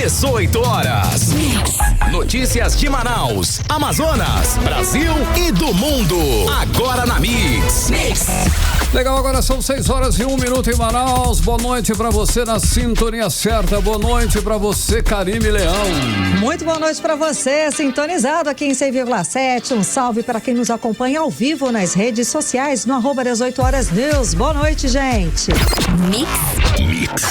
18 horas. Notícias de Manaus, Amazonas, Brasil e do mundo. Agora na Mix. Legal, agora são 6 horas e 1 minuto em Manaus. Boa noite pra você na sintonia certa. Boa noite pra você, Karime Leão. Muito boa noite pra você, sintonizado aqui em 100,7. Um salve para quem nos acompanha ao vivo nas redes sociais no @18horas news. Boa noite, gente. Mix.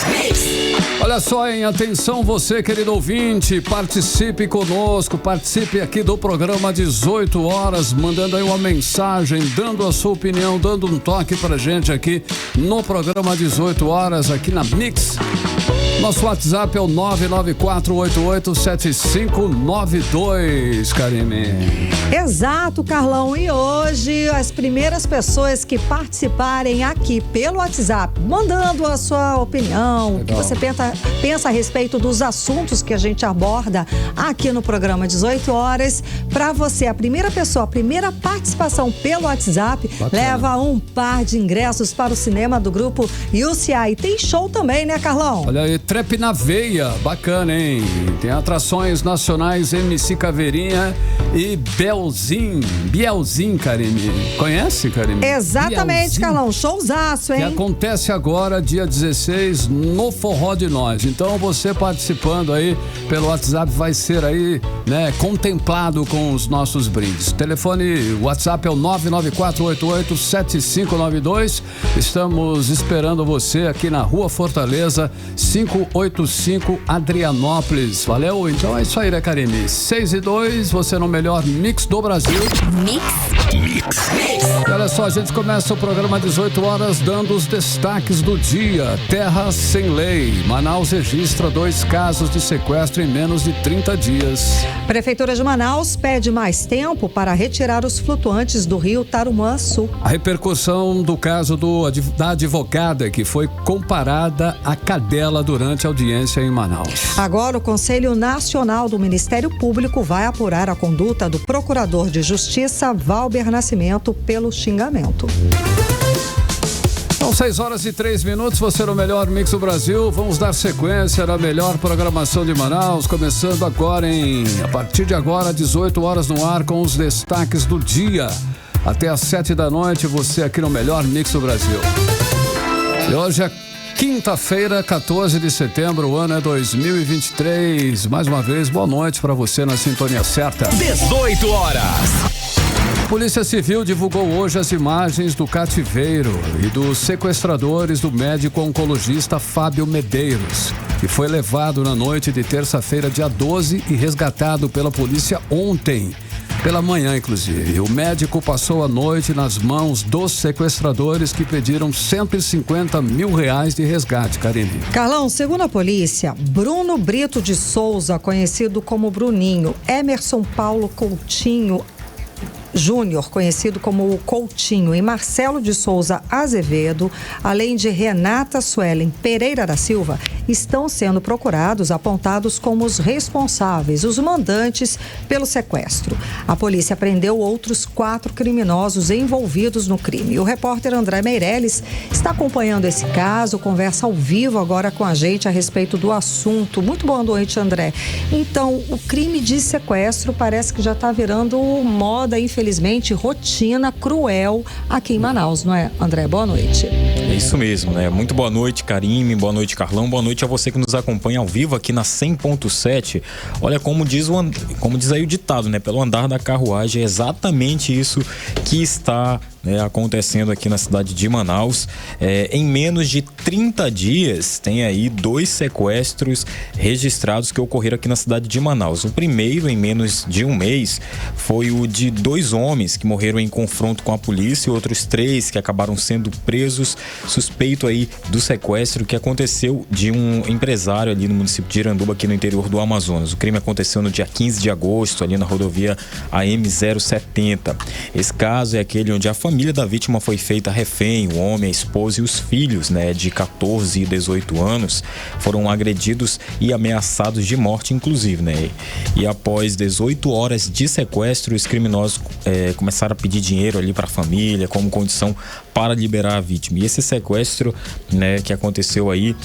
Olha só, hein? Atenção você, querido ouvinte, participe conosco, participe aqui do programa 18 horas, mandando aí uma mensagem, dando a sua opinião, dando um toque pra gente aqui no programa 18 horas, aqui na Mix. Nosso WhatsApp é o 994887592, Karime. Exato, Carlão. E hoje as primeiras pessoas que participarem aqui pelo WhatsApp, mandando a sua opinião, o que você pensa a respeito dos assuntos que a gente aborda aqui no programa 18 horas, para você, a primeira pessoa, a primeira participação pelo WhatsApp, leva um par de ingressos para o cinema do grupo UCI. E tem show também, né, Carlão? Olha aí, Trap na Veia, bacana, hein? Tem atrações nacionais, MC Caveirinha e Bielzinho, Karime. Conhece, Karime? Exatamente, Bielzinho. Carlão, showzaço, hein? Que acontece agora, dia 16, no Forró de Nós. Então, você participando aí pelo WhatsApp vai ser aí, né, contemplado com os nossos brindes. Telefone, WhatsApp é o 994887592. Estamos esperando você aqui na Rua Fortaleza, 585, Adrianópolis. Valeu? Então é isso aí, né, Karime? 6 e 2, você no melhor mix do Brasil. Mix. E olha só, a gente começa o programa 18 horas dando os destaques do dia. Terra sem lei. Manaus registra 2 casos de sequestro em menos de 30 dias. Prefeitura de Manaus pede mais tempo para retirar os flutuantes do rio Tarumã Sul. A repercussão do caso da advogada que foi comparada à cadela durante a audiência em Manaus. Agora o Conselho Nacional do Ministério Público vai apurar a conduta do Procurador de Justiça, Valber Nascimento, pelo xingamento. São 6 horas e 3 minutos, você no melhor mix do Brasil. Vamos dar sequência na melhor programação de Manaus, começando agora a partir de agora, 18 horas no ar, com os destaques do dia. Até às 7 da noite, você aqui no melhor mix do Brasil. E hoje é quinta-feira, 14 de setembro, o ano é 2023. Mais uma vez, boa noite para você na sintonia certa. 18 horas. A Polícia Civil divulgou hoje as imagens do cativeiro e dos sequestradores do médico oncologista Fábio Medeiros, que foi levado na noite de terça-feira, dia 12, e resgatado pela polícia ontem, pela manhã, inclusive. O médico passou a noite nas mãos dos sequestradores que pediram R$150 mil de resgate, Karine. Carlão, segundo a polícia, Bruno Brito de Souza, conhecido como Bruninho, Emerson Paulo Coutinho Júnior, conhecido como o Coutinho, e Marcelo de Souza Azevedo, além de Renata Suelen Pereira da Silva, estão sendo procurados, apontados como os responsáveis, os mandantes pelo sequestro. A polícia prendeu outros 4 criminosos envolvidos no crime. O repórter André Meirelles está acompanhando esse caso, conversa ao vivo agora com a gente a respeito do assunto. Muito boa noite, André. Então, o crime de sequestro parece que já está virando moda, infelizmente, rotina cruel aqui em Manaus, não é, André? Boa noite. É isso mesmo, né? Muito boa noite, Karime, boa noite, Carlão, boa noite a você que nos acompanha ao vivo aqui na 100.7. Olha, como diz aí o ditado, né? Pelo andar da carruagem, é exatamente isso que está acontecendo aqui na cidade de Manaus. Em menos de 30 dias, tem aí 2 sequestros registrados que ocorreram aqui na cidade de Manaus. O primeiro, em menos de um mês, foi o de 2 homens que morreram em confronto com a polícia e outros 3 que acabaram sendo presos, suspeito aí do sequestro que aconteceu de um empresário ali no município de Iranduba, aqui no interior do Amazonas. O crime aconteceu no dia 15 de agosto, ali na rodovia AM070. Esse caso é aquele onde a família da vítima foi feita refém. O homem, a esposa e os filhos, de 14 e 18 anos, foram agredidos e ameaçados de morte, inclusive, E após 18 horas de sequestro, os criminosos começaram a pedir dinheiro ali para a família como condição para liberar a vítima. E esse sequestro, que aconteceu aí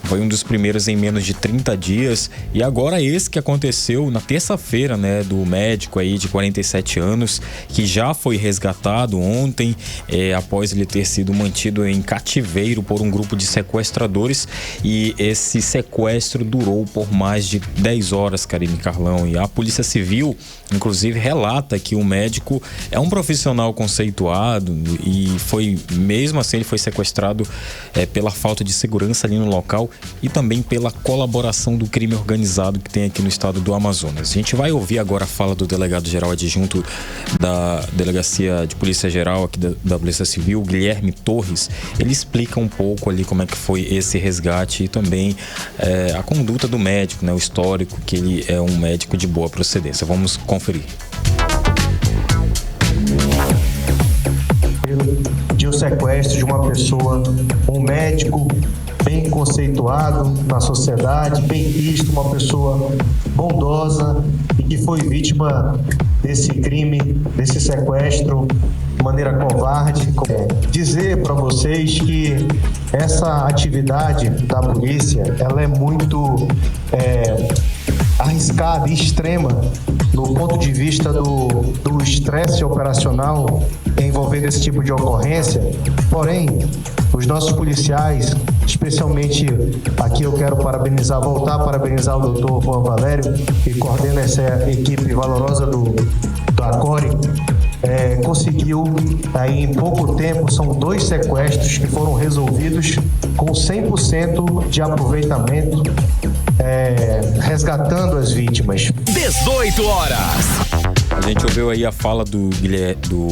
Foi um dos primeiros em menos de 30 dias. E agora esse que aconteceu na terça-feira, né, do médico aí de 47 anos, que já foi resgatado ontem, após ele ter sido mantido em cativeiro por um grupo de sequestradores. E esse sequestro durou por mais de 10 horas, Karine, Carlão. E a Polícia Civil, inclusive, relata que o médico é um profissional conceituado e mesmo assim ele foi sequestrado pela falta de segurança ali no local e também pela colaboração do crime organizado que tem aqui no estado do Amazonas. A gente vai ouvir agora a fala do delegado-geral adjunto da Delegacia de Polícia Geral aqui da Polícia Civil, Guilherme Torres. Ele explica um pouco ali como é que foi esse resgate e também a conduta do médico, né, o histórico, que ele é um médico de boa procedência. Vamos conferir. De um sequestro de uma pessoa, um médico bem conceituado na sociedade, bem visto, uma pessoa bondosa e que foi vítima desse crime, desse sequestro de maneira covarde. Dizer para vocês que essa atividade da polícia, ela é muito arriscada e extrema no ponto de vista do estresse operacional envolvendo esse tipo de ocorrência. Porém, os nossos policiais, especialmente aqui eu quero voltar a parabenizar o doutor Juan Valério, que coordena essa equipe valorosa da ACORE, conseguiu, aí em pouco tempo, são 2 sequestros que foram resolvidos com 100% de aproveitamento, resgatando as vítimas. 18 horas. A gente ouviu aí a fala do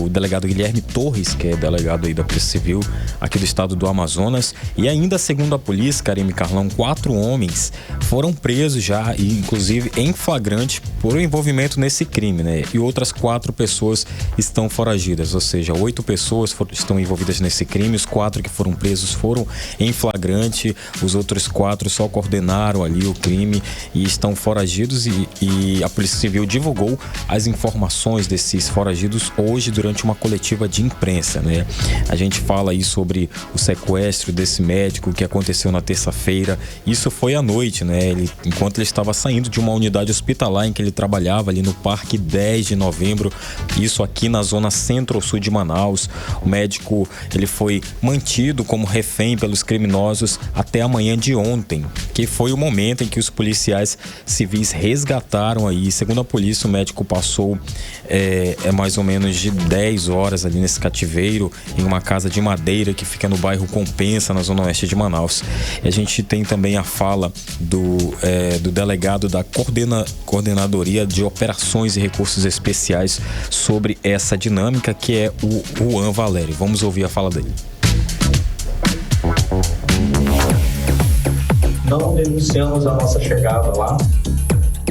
delegado Guilherme Torres, que é delegado aí da Polícia Civil aqui do estado do Amazonas. E ainda segundo a polícia, Karine, Carlão, 4 homens foram presos já, e inclusive em flagrante, por envolvimento nesse crime, né? E outras 4 pessoas estão foragidas, ou seja, 8 pessoas estão envolvidas nesse crime. Os 4 que foram presos foram em flagrante, os outros 4 só coordenaram ali o crime e estão foragidos. E a Polícia Civil divulgou as informações desses foragidos hoje durante uma coletiva de imprensa, né? A gente fala aí sobre o sequestro desse médico que aconteceu na terça-feira. Isso foi à noite, né? Enquanto ele estava saindo de uma unidade hospitalar em que ele trabalhava ali no Parque 10 de Novembro, isso aqui na zona centro-sul de Manaus. O médico, ele foi mantido como refém pelos criminosos até a manhã de ontem, que foi o momento em que os policiais civis resgataram aí. Segundo a polícia, o médico passou mais ou menos de 10 horas ali nesse cativeiro, em uma casa de madeira que fica no bairro Compensa, na zona oeste de Manaus. E a gente tem também a fala do delegado da Coordenadoria de Operações e Recursos Especiais sobre essa dinâmica, que é o Juan Valério. Vamos ouvir a fala dele. Não denunciamos a nossa chegada lá.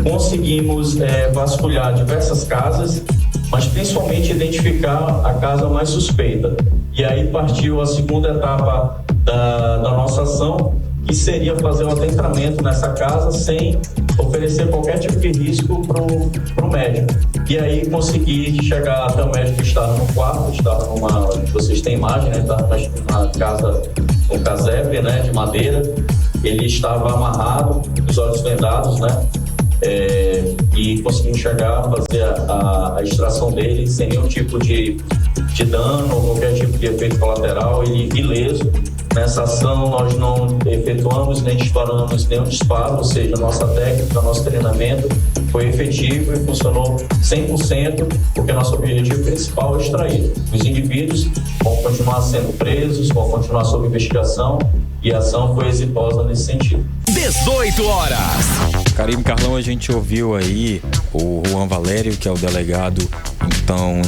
Conseguimos vasculhar diversas casas, mas principalmente identificar a casa mais suspeita. E aí partiu a segunda etapa da nossa ação, que seria fazer o adentramento nessa casa sem oferecer qualquer tipo de risco para o médico. E aí consegui chegar até o médico que estava no quarto, estava vocês têm imagem, né? Estava numa casa, um casebre, né, de madeira. Ele estava amarrado, os olhos vendados, né? E conseguimos chegar, fazer a extração dele sem nenhum tipo de dano ou qualquer tipo de efeito colateral, ele ileso. Nessa ação nós não efetuamos nem disparamos nenhum disparo, ou seja, nossa técnica, nosso treinamento foi efetivo e funcionou 100%, porque nosso objetivo principal é extrair. Os indivíduos vão continuar sendo presos, vão continuar sob investigação e a ação foi exitosa nesse sentido. 18 horas. Karine, Carlão, a gente ouviu aí o Juan Valério, que é o delegado então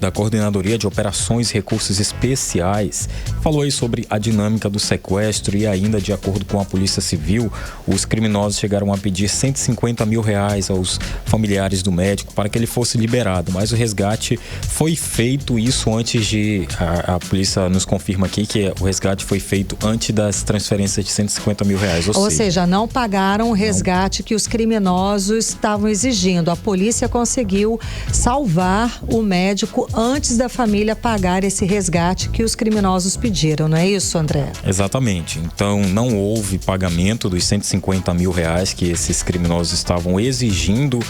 da Coordenadoria de Operações e Recursos Especiais, falou aí sobre a dinâmica do sequestro e ainda, de acordo com a Polícia Civil, os criminosos chegaram a pedir R$150 mil aos familiares do médico para que ele fosse liberado, mas o resgate foi feito, isso antes de... A polícia nos confirma aqui que o resgate foi feito antes das transferências de R$150 mil, ou seja, não pagaram o resgate resgate que os criminosos estavam exigindo. A polícia conseguiu salvar o médico antes da família pagar esse resgate que os criminosos pediram, não é isso, André? Exatamente. Então, não houve pagamento dos R$150 mil que esses criminosos estavam exigindo,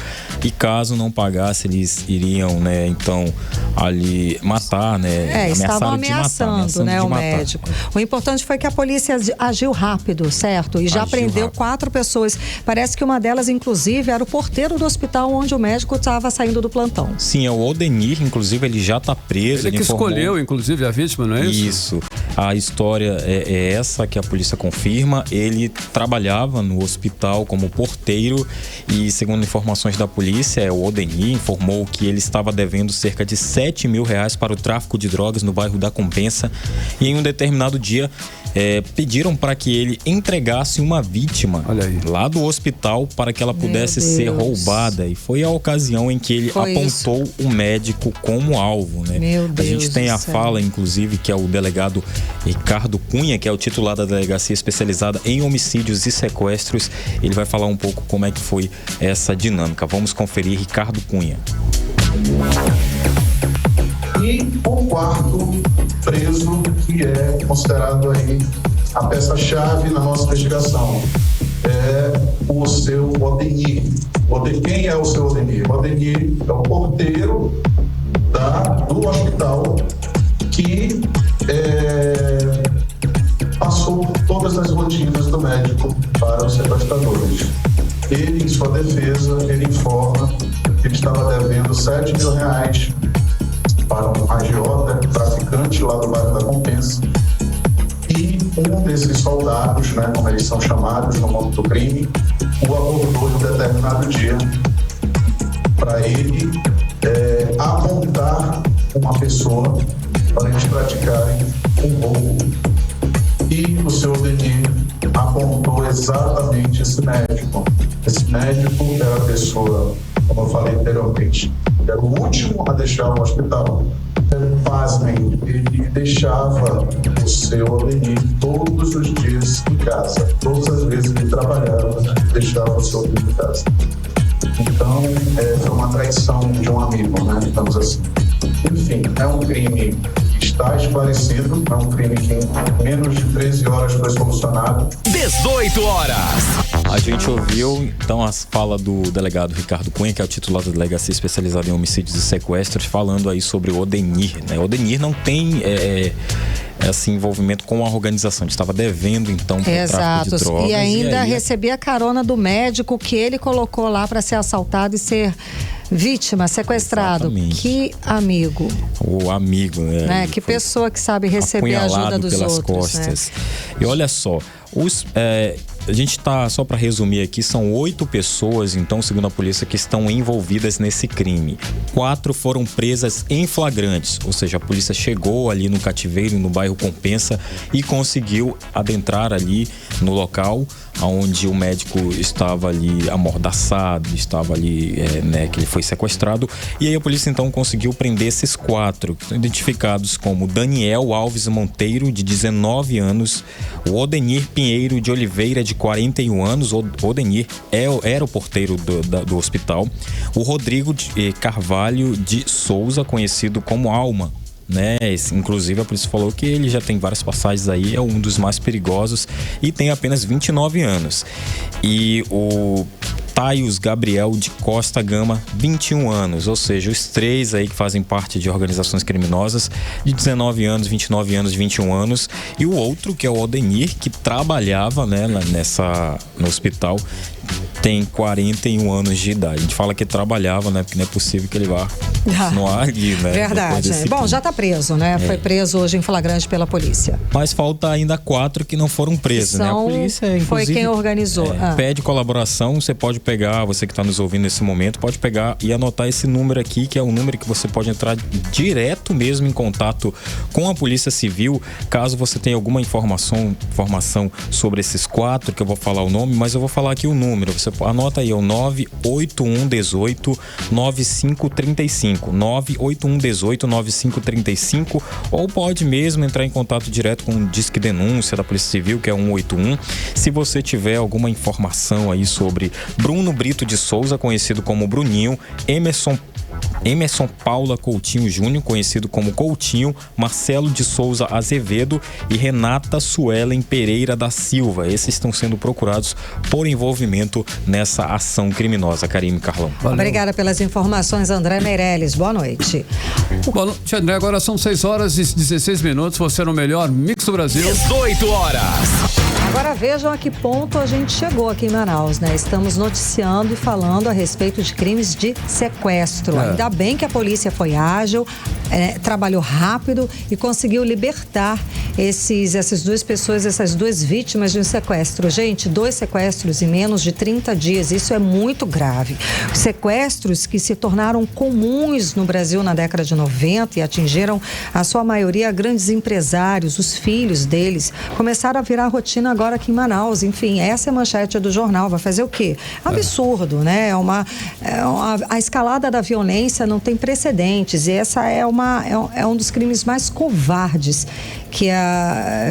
e caso não pagasse, eles iriam, né, então, ali matar, né? Estavam ameaçando, né, o médico. O importante foi que a polícia agiu rápido, certo? E já prendeu 4 pessoas. Parece que uma delas, inclusive, era o porteiro do hospital onde o médico estava saindo do plantão. Sim, é o Odenir, inclusive, ele já está preso. Ele que escolheu, inclusive, a vítima, não é isso? Isso. A história é essa que a polícia confirma. Ele trabalhava no hospital como porteiro e, segundo informações da polícia, o Odenir informou que ele estava devendo cerca de R$7 mil para o tráfico de drogas no bairro da Compensa, e em um determinado dia pediram para que ele entregasse uma vítima lá do hospital para que ela pudesse ser roubada, e foi a ocasião em que ele apontou o médico como alvo, né? A gente tem a fala, inclusive, que é o delegado Ricardo Cunha, que é o titular da delegacia especializada em homicídios e sequestros. Ele vai falar um pouco como é que foi essa dinâmica. Vamos conferir Ricardo Cunha. E o quarto preso, que é considerado aí a peça-chave na nossa investigação, é o seu Odenir. Quem é o seu Odenir? O Odenir é o porteiro do hospital que passou por todas as rotinas do médico para os sequestradores. Ele, em sua defesa, ele informa que ele estava devendo R$7 mil para um agiota, traficante lá do bairro da Compensa, e um desses soldados, né, como eles são chamados no mundo do crime, o abordou em um determinado dia para ele apontar uma pessoa para eles praticarem um roubo. E o seu Odenir apontou exatamente esse médico. Esse médico era a pessoa, como eu falei anteriormente, era o último a deixar o hospital. Pasmem, ele deixava o seu Odenir todos os dias em casa. Todas as vezes que ele trabalhava, deixava o seu Odenir em casa. Então, foi uma traição de um amigo, né? Digamos assim. Enfim, é um crime que está esclarecido, é um crime que em menos de 13 horas foi solucionado. 18 horas. A gente ouviu, então, a fala do delegado Ricardo Cunha, que é o titular da delegacia especializada em homicídios e sequestros, falando aí sobre o Odenir, né? O Odenir não tem esse envolvimento com a organização, ele estava devendo, então, para o tráfico de drogas. E ainda recebia a carona do médico que ele colocou lá para ser assaltado e ser vítima, sequestrado. Exatamente. Que amigo. O amigo, né? Que pessoa que sabe receber a ajuda dos pelas outros. Costas. Né? E olha só, a gente tá, só para resumir aqui, são 8 pessoas, então, segundo a polícia, que estão envolvidas nesse crime. 4 foram presas em flagrantes, ou seja, a polícia chegou ali no cativeiro, no bairro Compensa, e conseguiu adentrar ali no local onde o médico estava ali amordaçado, estava ali, que ele foi sequestrado. E aí a polícia então conseguiu prender esses 4, que são identificados como Daniel Alves Monteiro, de 19 anos, o Odenir Pinheiro de Oliveira, de 41 anos, o Odenir era o porteiro do hospital, o Rodrigo Carvalho de Souza, conhecido como Alma, né? Inclusive a polícia falou que ele já tem várias passagens aí, é um dos mais perigosos e tem apenas 29 anos. E o Taios Gabriel de Costa Gama, 21 anos, ou seja, os 3 aí que fazem parte de organizações criminosas, de 19 anos, 29 anos, 21 anos, e o outro, que é o Odenir, que trabalhava, né, no hospital, tem 41 anos de idade. A gente fala que trabalhava, né, porque não é possível que ele vá continuar ali, né? Verdade. Bom, já tá preso, né? Foi preso hoje em flagrante pela polícia. Mas falta ainda 4 que não foram presos, né? A polícia, inclusive, foi quem organizou. Pede colaboração, você pode pegar, você que está nos ouvindo nesse momento, pode pegar e anotar esse número aqui, que é um número que você pode entrar direto mesmo em contato com a Polícia Civil, caso você tenha alguma informação sobre esses 4, que eu vou falar o nome, mas eu vou falar aqui o número. número, você anota aí, é o 98118-9535, 98118-9535, ou pode mesmo entrar em contato direto com o Disque Denúncia da Polícia Civil, que é 181, se você tiver alguma informação aí sobre Bruno Brito de Souza, conhecido como Bruninho, Emerson Paula Coutinho Júnior, conhecido como Coutinho, Marcelo de Souza Azevedo e Renata Suelen Pereira da Silva. Esses estão sendo procurados por envolvimento nessa ação criminosa. Karime, Carlão. Valeu. Obrigada pelas informações, André Meirelles. Boa noite. Boa noite, André. Agora são 6 horas e 16 minutos. Você no melhor Mix do Brasil. 18 horas. Agora vejam a que ponto a gente chegou aqui em Manaus, né? Estamos noticiando e falando a respeito de crimes de sequestro. Ainda bem que a polícia foi ágil, trabalhou rápido e conseguiu libertar essas duas pessoas, essas duas vítimas de um sequestro. Gente, 2 sequestros em menos de 30 dias, isso é muito grave. Sequestros que se tornaram comuns no Brasil na década de 90 e atingiram, a sua maioria, grandes empresários, os filhos deles, começaram a virar rotina agora aqui em Manaus. Enfim, essa é a manchete do jornal. Vai fazer o quê? Absurdo, né? A escalada da violência não tem precedentes e essa é um dos crimes mais covardes que a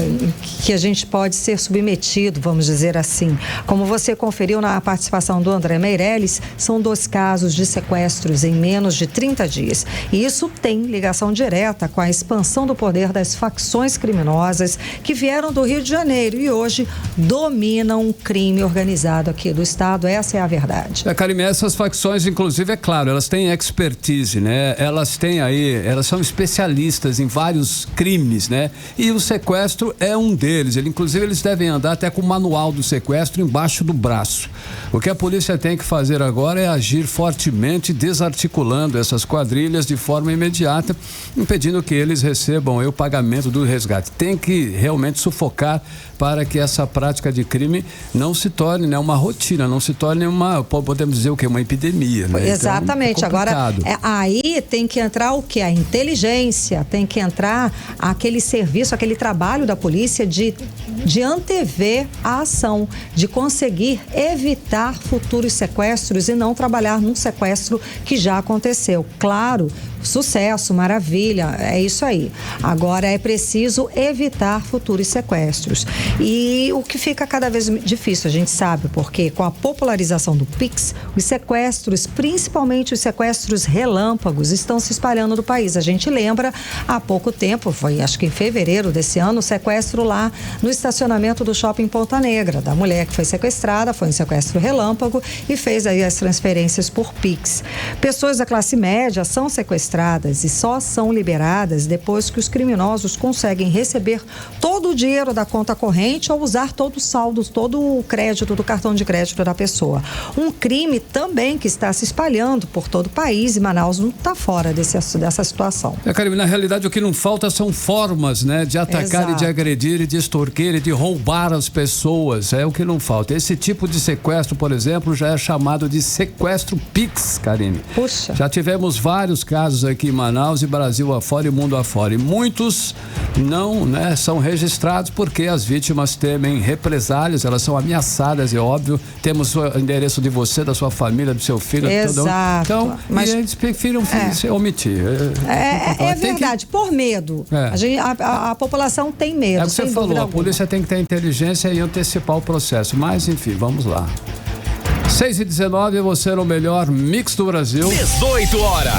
gente pode ser submetido, vamos dizer assim. Como você conferiu na participação do André Meirelles, são 2 casos de sequestros em menos de 30 dias. E isso tem ligação direta com a expansão do poder das facções criminosas que vieram do Rio de Janeiro e hoje dominam o crime organizado aqui do estado. Essa é a verdade. Karime, essas facções, inclusive, é claro, elas têm expertise, né? Elas são especialistas em vários crimes, né? E o sequestro é um deles. Inclusive, eles devem andar até com o manual do sequestro embaixo do braço. O que a polícia tem que fazer agora é agir fortemente, desarticulando essas quadrilhas de forma imediata, impedindo que eles recebam o pagamento do resgate. Tem que realmente sufocar para que essa prática de crime não se torne, né, uma rotina, não se torne podemos dizer o quê? Uma epidemia, né? Exatamente. Então, agora, aí tem que entrar o quê? A inteligência, tem que entrar aquele serviço, aquele trabalho da polícia de antever a ação, de conseguir evitar futuros sequestros e não trabalhar num sequestro que já aconteceu. Claro, sucesso, maravilha, é isso aí. Agora é preciso evitar futuros sequestros. E o que fica cada vez difícil, a gente sabe, porque com a popularização do Pix, os sequestros, principalmente os sequestros relâmpagos, estão se espalhando no país. A gente lembra, há pouco tempo, foi acho que em fevereiro desse ano, o sequestro lá no estacionamento do Shopping Ponta Negra, da mulher que foi sequestrada, foi um sequestro relâmpago e fez aí as transferências por Pix. Pessoas da classe média são sequestradas e só são liberadas depois que os criminosos conseguem receber todo o dinheiro da conta corrente ou usar todo o saldo, todo o crédito do cartão de crédito da pessoa. Um crime também que está se espalhando por todo o país e Manaus não está fora dessa situação. Karime, na realidade o que não falta são formas, né, de atacar. Exato. E de agredir e de extorquir e de roubar as pessoas, é o que não falta. Esse tipo de sequestro, por exemplo, já é chamado de sequestro Pix, Karime. Puxa. Já tivemos vários casos aqui em Manaus e Brasil afora e mundo afora. E muitos não, né, são registrados porque as vítimas temem represálias, elas são ameaçadas, é óbvio. Temos o endereço de você, da sua família, do seu filho. Exato. Então, mas eles prefiram omitir. É verdade, por medo. A população tem medo. É o que você falou, a polícia tem que ter inteligência e antecipar o processo. Mas, enfim, vamos lá. 6h19, você no melhor Mix do Brasil. 18 horas.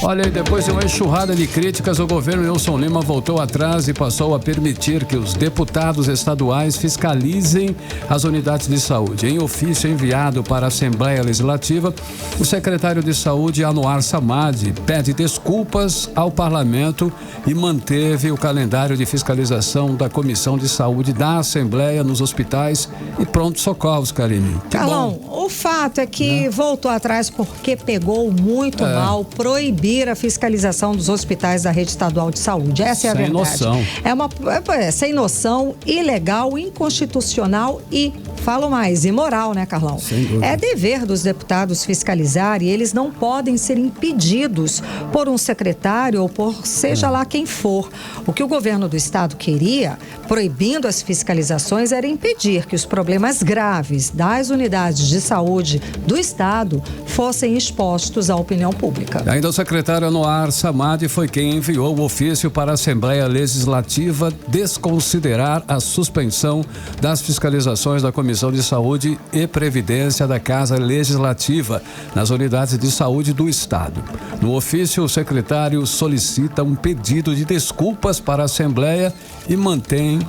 Olha aí, depois de uma enxurrada de críticas, o governo Wilson Lima voltou atrás e passou a permitir que os deputados estaduais fiscalizem as unidades de saúde. Em ofício enviado para a Assembleia Legislativa, o secretário de Saúde, Anuar Samad, pede desculpas ao parlamento e manteve o calendário de fiscalização da Comissão de Saúde da Assembleia nos hospitais e pronto-socorros, Karime. Carlão, o fato é que voltou atrás porque pegou muito mal proibir a fiscalização dos hospitais da rede estadual de saúde. Essa é a verdade. Sem noção. Sem noção, ilegal, inconstitucional e falo mais, imoral, né, Carlão? É dever dos deputados fiscalizar e eles não podem ser impedidos por um secretário ou por seja lá quem for. O que o governo do estado queria, proibindo as fiscalizações, era impedir que os problemas graves das unidades de saúde do estado fossem expostos à opinião pública. Ainda o secretário Anuar Samad foi quem enviou o ofício para a Assembleia Legislativa desconsiderar a suspensão das fiscalizações da Comissão de Saúde e Previdência da Casa Legislativa nas unidades de saúde do estado. No ofício, o secretário solicita um pedido de desculpas para a Assembleia e mantém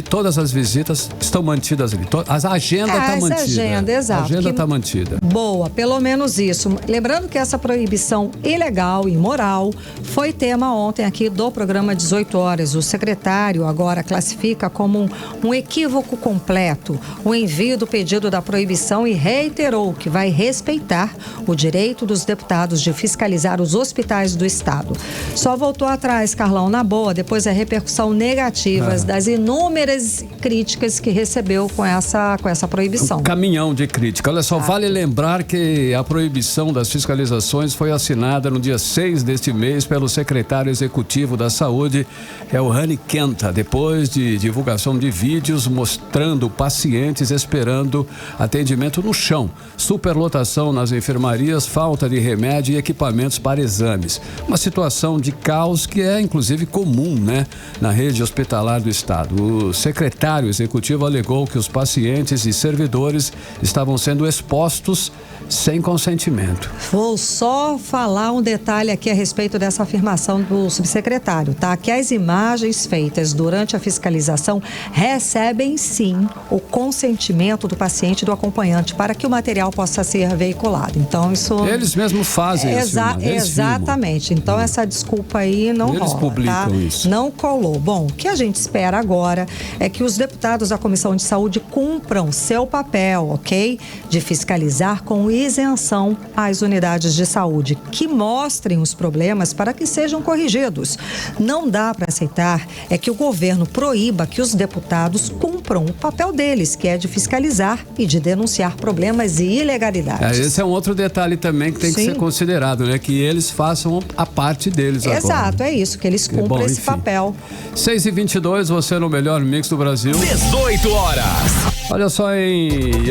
todas as visitas estão mantidas ali. A agenda está mantida. Exato. A agenda está mantida. Boa, pelo menos isso. Lembrando que essa proibição ilegal e imoral foi tema ontem aqui do programa 18 horas. O secretário agora classifica como um equívoco completo o envio do pedido da proibição e reiterou que vai respeitar o direito dos deputados de fiscalizar os hospitais do estado. Só voltou atrás, Carlão, na boa, depois da repercussão negativa das inúmeras críticas que recebeu com essa proibição. Um caminhão de crítica. Olha só, vale lembrar que a proibição das fiscalizações foi assinada no dia 6 deste mês pelo secretário executivo da Saúde, Elhane Kenta, depois de divulgação de vídeos mostrando pacientes esperando atendimento no chão, superlotação nas enfermarias, falta de remédio e equipamentos para exames. Uma situação de caos que é inclusive comum, né, na rede hospitalar do estado. O secretário executivo alegou que os pacientes e servidores estavam sendo expostos sem consentimento. Vou só falar um detalhe aqui a respeito dessa afirmação do subsecretário, tá? Que as imagens feitas durante a fiscalização recebem sim o consentimento do paciente e do acompanhante para que o material possa ser veiculado. Então isso... Eles mesmos fazem exatamente. Filmam. Então essa desculpa aí não rola, eles publicam, tá? Isso. Não colou. Bom, o que a gente espera agora é que os deputados da Comissão de Saúde cumpram seu papel, ok? De fiscalizar com isenção às unidades de saúde, que mostrem os problemas para que sejam corrigidos. Não dá para aceitar é que o governo proíba que os deputados cumpram o papel deles, que é de fiscalizar e de denunciar problemas e ilegalidades. Esse é um outro detalhe também que tem que ser considerado, né? Que eles façam a parte deles agora. Exato, é isso, que eles cumpram esse papel. 6h22, você no melhor mix do Brasil. 18 horas. Olha só,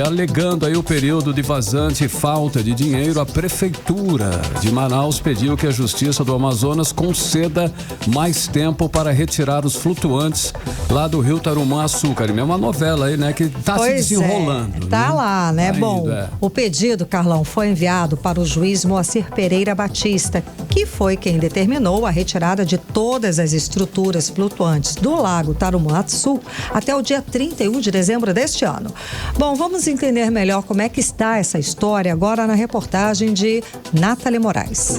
alegando aí o período de vazante e falta de dinheiro, a Prefeitura de Manaus pediu que a Justiça do Amazonas conceda mais tempo para retirar os flutuantes lá do Rio Tarumã-Açu. É uma novela aí, né, que tá se desenrolando. Tá, né? Lá, né? Ainda. Bom, o pedido, Carlão, foi enviado para o juiz Moacir Pereira Batista, que foi quem determinou a retirada de todas as estruturas flutuantes do Lago Tarumã-Açu até o dia 31 de dezembro deste ano. Bom, vamos entender melhor como é que está essa história agora na reportagem de Nathalie Moraes.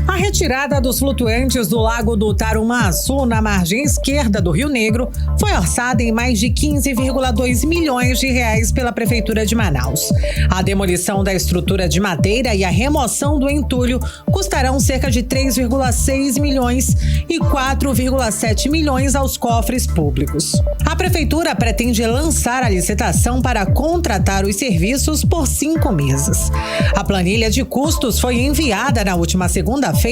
A retirada dos flutuantes do Lago do Tarumã-Açu, na margem esquerda do Rio Negro, foi orçada em mais de 15,2 milhões de reais pela Prefeitura de Manaus. A demolição da estrutura de madeira e a remoção do entulho custarão cerca de 3,6 milhões e 4,7 milhões aos cofres públicos. A Prefeitura pretende lançar a licitação para contratar os serviços por 5 meses. A planilha de custos foi enviada na última segunda-feira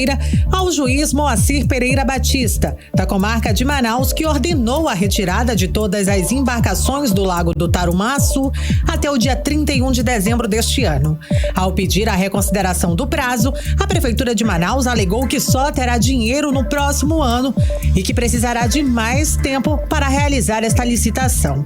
ao juiz Moacir Pereira Batista, da comarca de Manaus, que ordenou a retirada de todas as embarcações do Lago do Tarumã-Açu até o dia 31 de dezembro deste ano. Ao pedir a reconsideração do prazo, a Prefeitura de Manaus alegou que só terá dinheiro no próximo ano e que precisará de mais tempo para realizar esta licitação.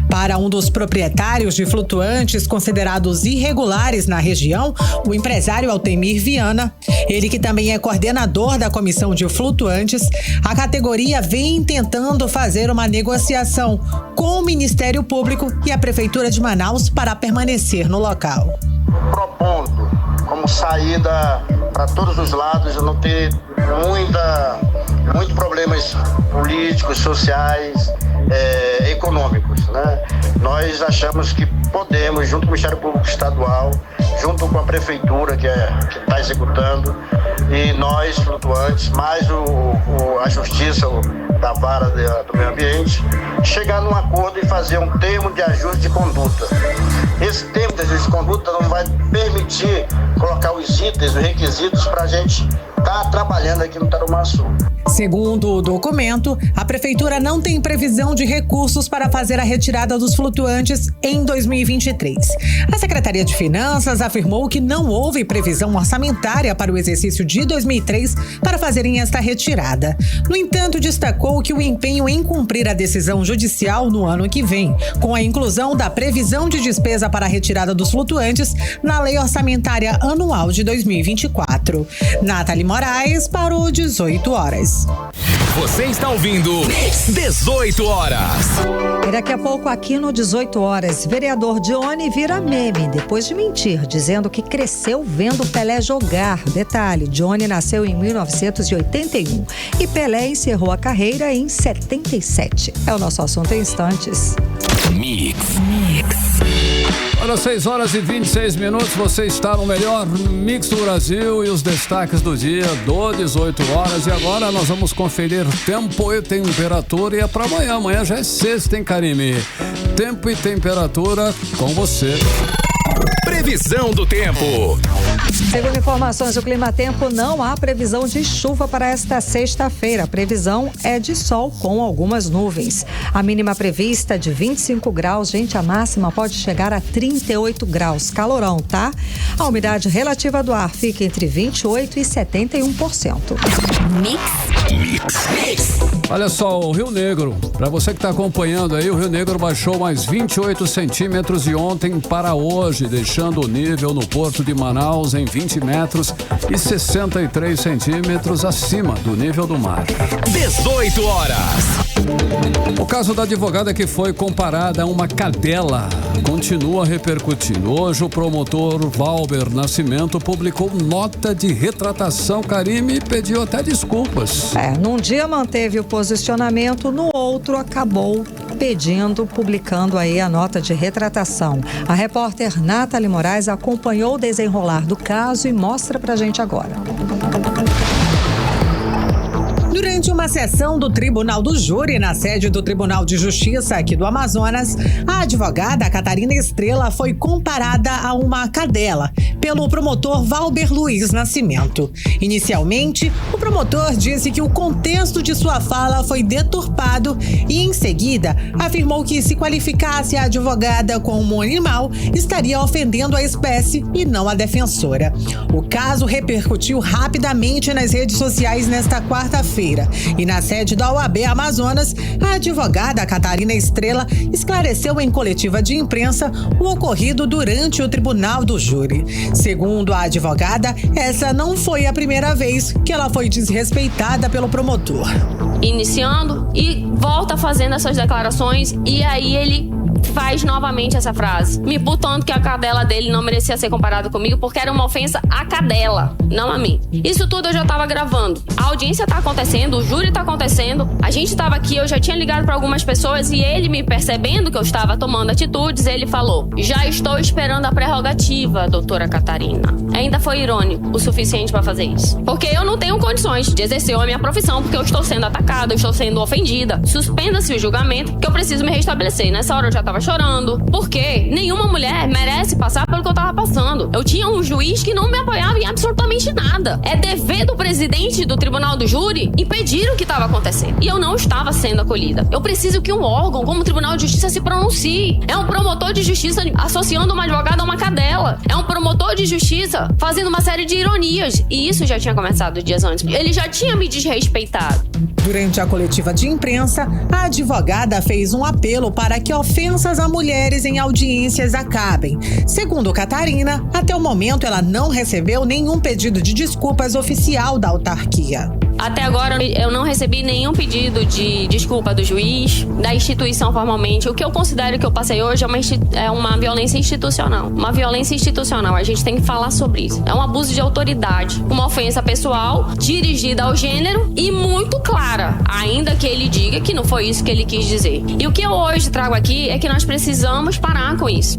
Para um dos proprietários de flutuantes considerados irregulares na região, o empresário Altemir Viana, ele que também é coordenador da Comissão de Flutuantes, a categoria vem tentando fazer uma negociação com o Ministério Público e a Prefeitura de Manaus para permanecer no local. Propondo como saída para todos os lados, não ter muitos problemas políticos, sociais, econômicos, né? Nós achamos que podemos, junto com o Ministério Público Estadual, junto com a Prefeitura que está executando, e nós, flutuantes, mais a Justiça da Vara do Meio Ambiente, chegar num acordo e fazer um termo de ajuste de conduta. Esse termo de ajuste de conduta não vai permitir colocar os itens, os requisitos para a gente estar trabalhando aqui no Tarumaçu. Segundo o documento, a Prefeitura não tem previsão de recursos para fazer a retirada dos flutuantes em 2023. A Secretaria de Finanças afirmou que não houve previsão orçamentária para o exercício de 2003 para fazerem esta retirada. No entanto, destacou que o empenho em cumprir a decisão judicial no ano que vem, com a inclusão da previsão de despesa para a retirada dos flutuantes na Lei Orçamentária Anual de 2024. Nathalie Moraes para o 18 horas. Você está ouvindo 18 horas. E daqui a pouco aqui no 18 horas, vereador Dione vira meme depois de mentir, dizendo que cresceu vendo Pelé jogar. Detalhe, Dione nasceu em 1981 e Pelé encerrou a carreira em 77. É o nosso assunto em instantes. Mix. Olha, 6 horas e 26 minutos, você está no melhor Mix do Brasil e os destaques do dia do 18 horas. E agora nós vamos conferir tempo e temperatura, e é para amanhã. Amanhã já é sexta, hein, Karime? Tempo e temperatura com você. Previsão do tempo. Segundo informações do Clima Tempo, não há previsão de chuva para esta sexta-feira. A previsão é de sol com algumas nuvens. A mínima prevista é de 25 graus, gente, a máxima pode chegar a 38 graus. Calorão, tá? A umidade relativa do ar fica entre 28% e 71%. Mix. Olha só, o Rio Negro, para você que está acompanhando aí, o Rio Negro baixou mais 28 centímetros de ontem para hoje, deixando o nível no Porto de Manaus em 20 metros e 63 centímetros acima do nível do mar. 18 horas. O caso da advogada que foi comparada a uma cadela continua repercutindo. Hoje o promotor Valber Nascimento publicou nota de retratação, Karime, e pediu até desculpas. Num dia manteve o posicionamento, no outro acabou publicando aí a nota de retratação. A repórter Nathalie Moraes acompanhou o desenrolar do caso e mostra pra gente agora. Durante uma sessão do Tribunal do Júri, na sede do Tribunal de Justiça aqui do Amazonas, a advogada Catarina Estrela foi comparada a uma cadela pelo promotor Valber Luiz Nascimento. Inicialmente, o promotor disse que o contexto de sua fala foi deturpado e, em seguida, afirmou que se qualificasse a advogada como um animal, estaria ofendendo a espécie e não a defensora. O caso repercutiu rapidamente nas redes sociais nesta quarta-feira. E na sede da OAB Amazonas, a advogada Catarina Estrela esclareceu em coletiva de imprensa o ocorrido durante o Tribunal do Júri. Segundo a advogada, essa não foi a primeira vez que ela foi desrespeitada pelo promotor. Iniciando e volta fazendo essas declarações, e aí ele faz novamente essa frase, me botando que a cadela dele não merecia ser comparada comigo porque era uma ofensa à cadela, não a mim. Isso tudo eu já tava gravando. A audiência tá acontecendo, o júri tá acontecendo, a gente tava aqui, eu já tinha ligado para algumas pessoas e ele, me percebendo que eu estava tomando atitudes, ele falou, já estou esperando a prerrogativa, doutora Catarina. Ainda foi irônico o suficiente para fazer isso. Porque eu não tenho condições de exercer a minha profissão porque eu estou sendo atacada, eu estou sendo ofendida. Suspenda-se o julgamento que eu preciso me restabelecer. Nessa hora eu já tava chorando, porque nenhuma mulher merece passar pelo que eu tava passando. Eu tinha um juiz que não me apoiava em absolutamente nada. É dever do presidente do Tribunal do Júri impedir o que estava acontecendo. E eu não estava sendo acolhida. Eu preciso que um órgão como o Tribunal de Justiça se pronuncie. É um promotor de justiça associando uma advogada a uma cadela. É um promotor de justiça fazendo uma série de ironias. E isso já tinha começado dias antes. Ele já tinha me desrespeitado. Durante a coletiva de imprensa, a advogada fez um apelo para que ofensas a mulheres em audiências acabem. Segundo Catarina, até o momento ela não recebeu nenhum pedido de desculpas oficial da autarquia. Até agora eu não recebi nenhum pedido de desculpa do juiz, da instituição formalmente. O que eu considero que eu passei hoje é uma violência institucional. Uma violência institucional, a gente tem que falar sobre isso. É um abuso de autoridade, uma ofensa pessoal dirigida ao gênero e muito clara, ainda que ele diga que não foi isso que ele quis dizer. E o que eu hoje trago aqui é que nós precisamos parar com isso.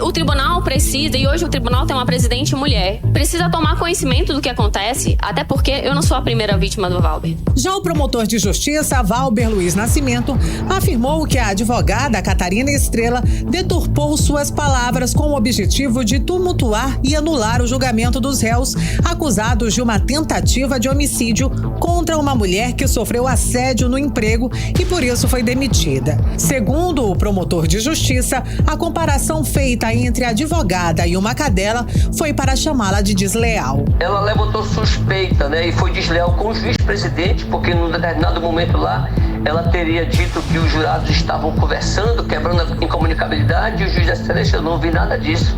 O tribunal precisa, e hoje o tribunal tem uma presidente mulher, precisa tomar conhecimento do que acontece, até porque eu não sou a primeira vítima do Valber. Já o promotor de justiça, Valber Luiz Nascimento, afirmou que a advogada Catarina Estrela deturpou suas palavras com o objetivo de tumultuar e anular o julgamento dos réus acusados de uma tentativa de homicídio contra uma mulher que sofreu assédio no emprego e por isso foi demitida. Segundo o promotor de justiça, a comparação feita entre a advogada e uma cadela foi para chamá-la de desleal. Ela levantou suspeita, e foi desleal com o juiz-presidente, porque num determinado momento lá ela teria dito que os jurados estavam conversando, quebrando a incomunicabilidade, e o juiz da excelência, eu não vi nada disso.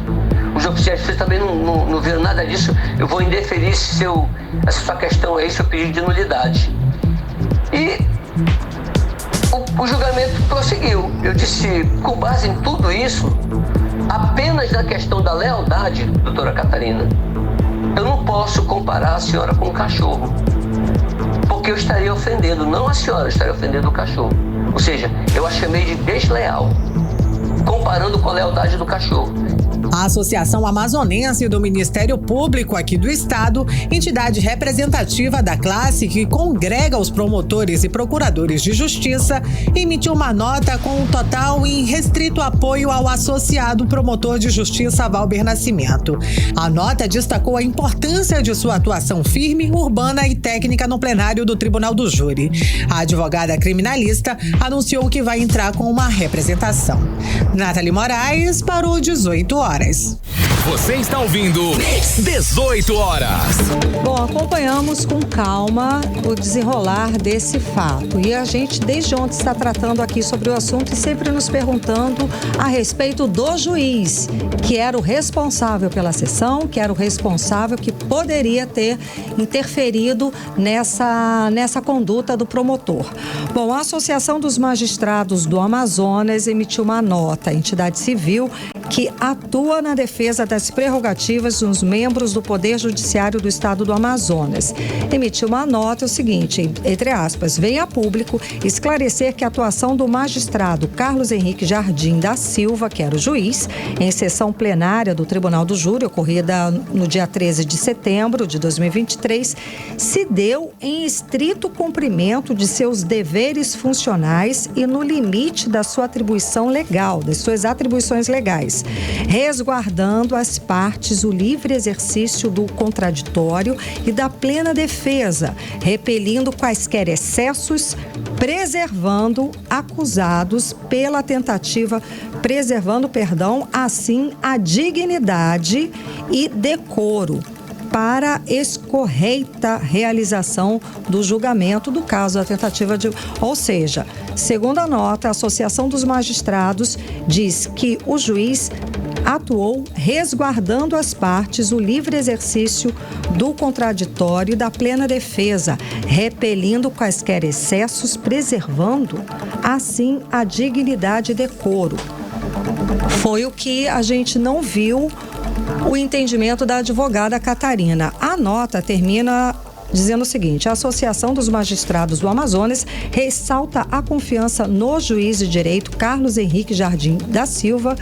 Os oficiais de justiça também não viram nada disso. Eu vou indeferir se essa sua questão é seu pedido de nulidade. E o julgamento prosseguiu. Eu disse, com base em tudo isso, apenas na questão da lealdade, doutora Catarina, eu não posso comparar a senhora com um cachorro. Porque eu estaria ofendendo, não a senhora, eu estaria ofendendo o cachorro. Ou seja, eu a chamei de desleal, comparando com a lealdade do cachorro. A Associação Amazonense do Ministério Público aqui do Estado, entidade representativa da classe que congrega os promotores e procuradores de justiça, emitiu uma nota com um total e restrito apoio ao associado promotor de justiça Valber Nascimento. A nota destacou a importância de sua atuação firme, urbana e técnica no plenário do Tribunal do Júri. A advogada criminalista anunciou que vai entrar com uma representação. Nathalie Moraes para o 18 horas. Você está ouvindo 18 horas. Bom, acompanhamos com calma o desenrolar desse fato. E a gente, desde ontem, está tratando aqui sobre o assunto e sempre nos perguntando a respeito do juiz, que era o responsável pela sessão, que era o responsável que poderia ter interferido nessa conduta do promotor. Bom, a Associação dos Magistrados do Amazonas emitiu uma nota, a entidade civil que atua na defesa das prerrogativas dos membros do Poder Judiciário do Estado do Amazonas. Emitiu uma nota, o seguinte, entre aspas, vem a público esclarecer que a atuação do magistrado Carlos Henrique Jardim da Silva, que era o juiz, em sessão plenária do Tribunal do Júri, ocorrida no dia 13 de setembro de 2023, se deu em estrito cumprimento de seus deveres funcionais e no limite da sua atribuição legal, das suas atribuições legais, resguardando as partes o livre exercício do contraditório e da plena defesa, repelindo quaisquer excessos, preservando acusados pela tentativa, assim, a dignidade e decoro para escorreita realização do julgamento do caso da tentativa de... Ou seja, segundo a nota, a Associação dos Magistrados diz que o juiz atuou resguardando as partes o livre exercício do contraditório e da plena defesa, repelindo quaisquer excessos, preservando, assim, a dignidade e decoro. Foi o que a gente não viu o entendimento da advogada Catarina. A nota termina dizendo o seguinte: a Associação dos Magistrados do Amazonas ressalta a confiança no juiz de direito Carlos Henrique Jardim da Silva,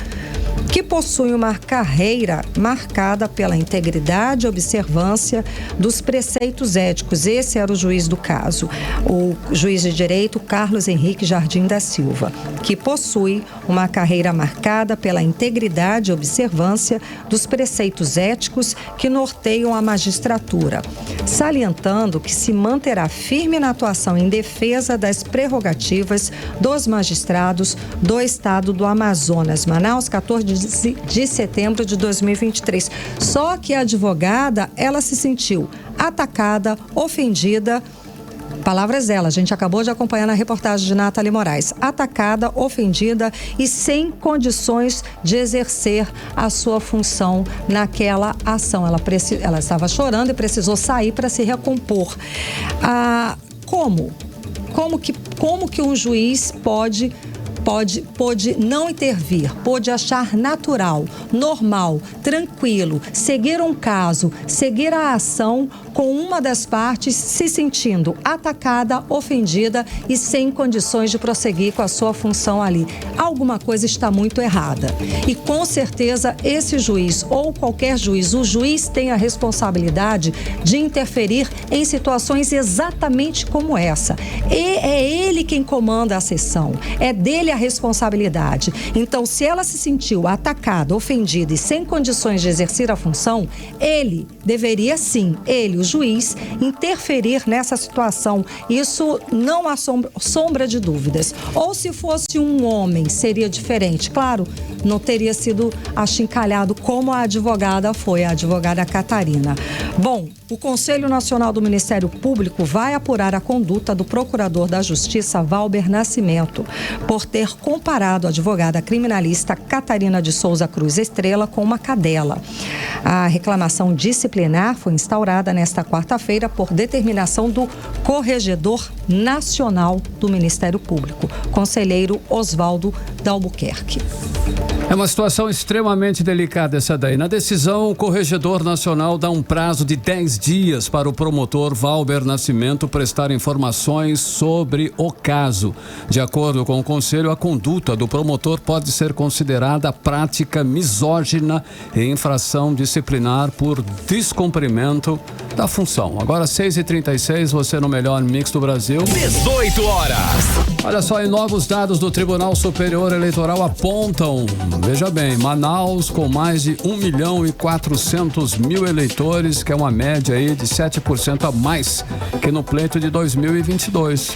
que possui uma carreira marcada pela integridade e observância dos preceitos éticos. Esse era o juiz do caso, o juiz de direito Carlos Henrique Jardim da Silva, que possui uma carreira marcada pela integridade e observância dos preceitos éticos que norteiam a magistratura, salientando que se manterá firme na atuação em defesa das prerrogativas dos magistrados do Estado do Amazonas. Manaus, 14 de setembro de 2023. Só que a advogada, ela se sentiu atacada, ofendida Palavras dela, a gente acabou de acompanhar na reportagem de Nathalie Moraes. Atacada, ofendida e sem condições de exercer a sua função naquela ação. Ela estava chorando e precisou sair para se recompor. Como que um juiz pode não intervir, pode achar natural, normal, tranquilo, seguir um caso, seguir a ação com uma das partes se sentindo atacada, ofendida e sem condições de prosseguir com a sua função ali. Alguma coisa está muito errada. E com certeza esse juiz ou qualquer juiz, o juiz tem a responsabilidade de interferir em situações exatamente como essa. E é ele quem comanda a sessão, é dele a responsabilidade. Então, se ela se sentiu atacada, ofendida e sem condições de exercer a função, ele deveria sim, o juiz, interferir nessa situação. Isso não há sombra de dúvidas. Ou se fosse um homem, seria diferente. Claro, não teria sido achincalhado como a advogada foi, a advogada Catarina. Bom, o Conselho Nacional do Ministério Público vai apurar a conduta do Procurador da Justiça, Valber Nascimento, por ter comparado a advogada criminalista Catarina de Souza Cruz Estrela com uma cadela. A reclamação disciplinar foi instaurada nesta quarta-feira por determinação do Corregedor Nacional do Ministério Público, conselheiro Oswaldo Dalbuquerque. É uma situação extremamente delicada essa daí. Na decisão, o Corregedor Nacional dá um prazo de 10 dias para o promotor Valber Nascimento prestar informações sobre o caso. De acordo com o Conselho, a conduta do promotor pode ser considerada prática misógina e infração disciplinar por descumprimento da função. Agora, 6h36, você no melhor mix do Brasil. 18 horas. Olha só, e novos dados do Tribunal Superior Eleitoral apontam, veja bem, Manaus com mais de 1.400.000 eleitores, que é uma média aí de 7% a mais que no pleito de 2022.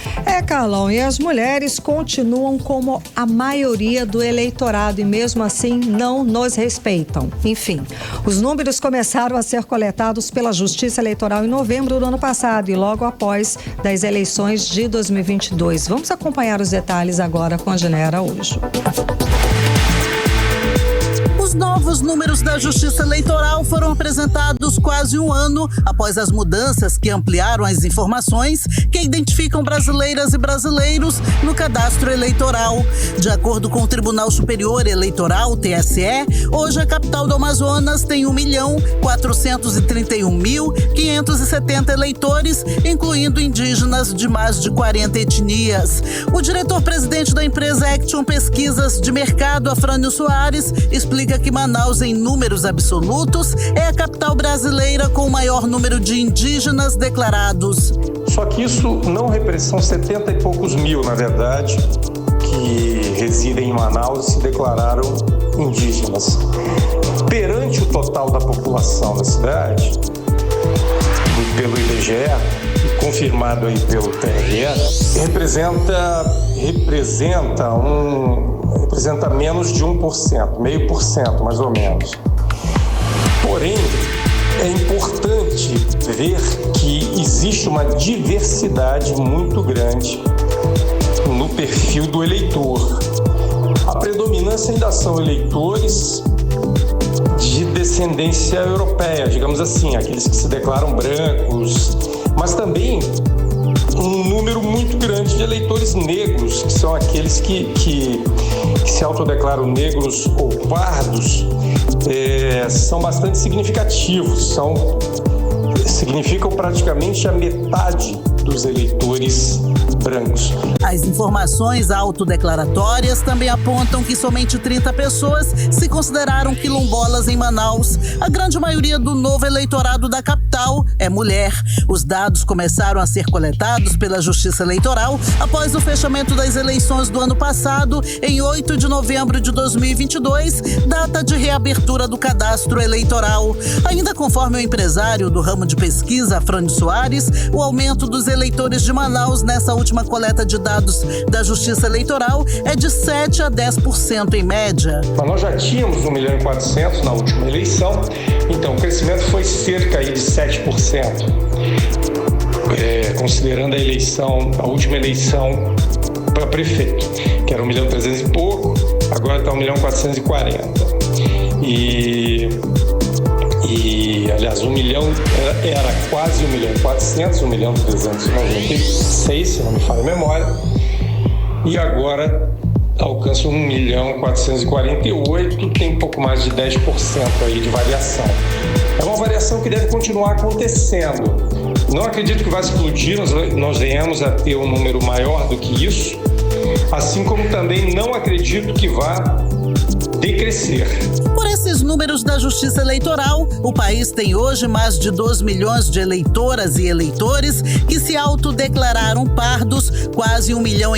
Carlão, e as mulheres continuam como a maioria do eleitorado e mesmo assim não nos respeitam. Enfim, os números começaram a ser coletados pela Justiça Eleitoral em novembro do ano passado e logo após das eleições de 2022. Vamos acompanhar os detalhes agora com a Genera Araújo. Os novos números da Justiça Eleitoral foram apresentados quase um ano após as mudanças que ampliaram as informações que identificam brasileiras e brasileiros no cadastro eleitoral. De acordo com o Tribunal Superior Eleitoral, TSE, hoje a capital do Amazonas tem 1.431.570 eleitores, incluindo indígenas de mais de 40 etnias. O diretor-presidente da empresa Action Pesquisas de Mercado, Afrânio Soares, explica que Manaus, em números absolutos, é a capital brasileira com o maior número de indígenas declarados. Só que isso não representa, são 70 e poucos mil, na verdade, que residem em Manaus e se declararam indígenas. Perante o total da população da cidade, pelo IBGE, confirmado aí pelo TRE, representa menos de 1%, 0,5% mais ou menos. Porém, é importante ver que existe uma diversidade muito grande no perfil do eleitor. A predominância ainda são eleitores de descendência europeia, digamos assim, aqueles que se declaram brancos, mas também um número muito grande de eleitores negros, que são aqueles que se autodeclaram negros ou pardos, são bastante significativos, significam praticamente a metade dos eleitores brancos. As informações autodeclaratórias também apontam que somente 30 pessoas se consideraram quilombolas em Manaus. A grande maioria do novo eleitorado da capital é mulher. Os dados começaram a ser coletados pela Justiça Eleitoral após o fechamento das eleições do ano passado, em 8 de novembro de 2022, data de reabertura do cadastro eleitoral. Ainda conforme o empresário do ramo de pesquisa, Afrânio Soares, o aumento dos eleitores de Manaus nessa última coleta de dados da Justiça Eleitoral é de 7% a 10% em média. Mas nós já tínhamos 1.400.000 na última eleição, então o crescimento foi cerca aí de 7%. considerando a última eleição para prefeito, que era 1.300.000 e pouco, agora está 1.440.000. Aliás, 1 milhão era quase 1.400.000, 1.396.000, se não me falha a memória, e agora alcança 1.448.000, tem um pouco mais de 10% aí de variação. É uma variação que deve continuar acontecendo. Não acredito que vai explodir, nós venhamos a ter um número maior do que isso, assim como também não acredito que vá decrescer. Por esses números da Justiça Eleitoral, o país tem hoje mais de 2 milhões de eleitoras e eleitores que se autodeclararam pardos, quase 1,5 milhão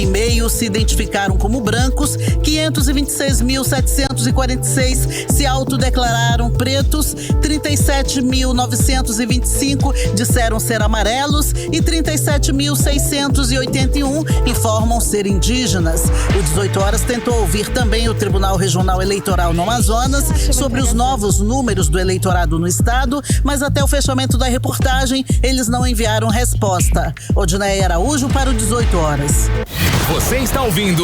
se identificaram como brancos, 526.746 se autodeclararam pretos, 37.925 disseram ser amarelos e 37.681 informam ser indígenas. O 18 Horas tentou ouvir também o Tribunal Regional Eleitoral no Amazonas sobre os novos números do eleitorado no estado, mas até o fechamento da reportagem eles não enviaram resposta. Odinei Araújo para o 18 Horas. Você está ouvindo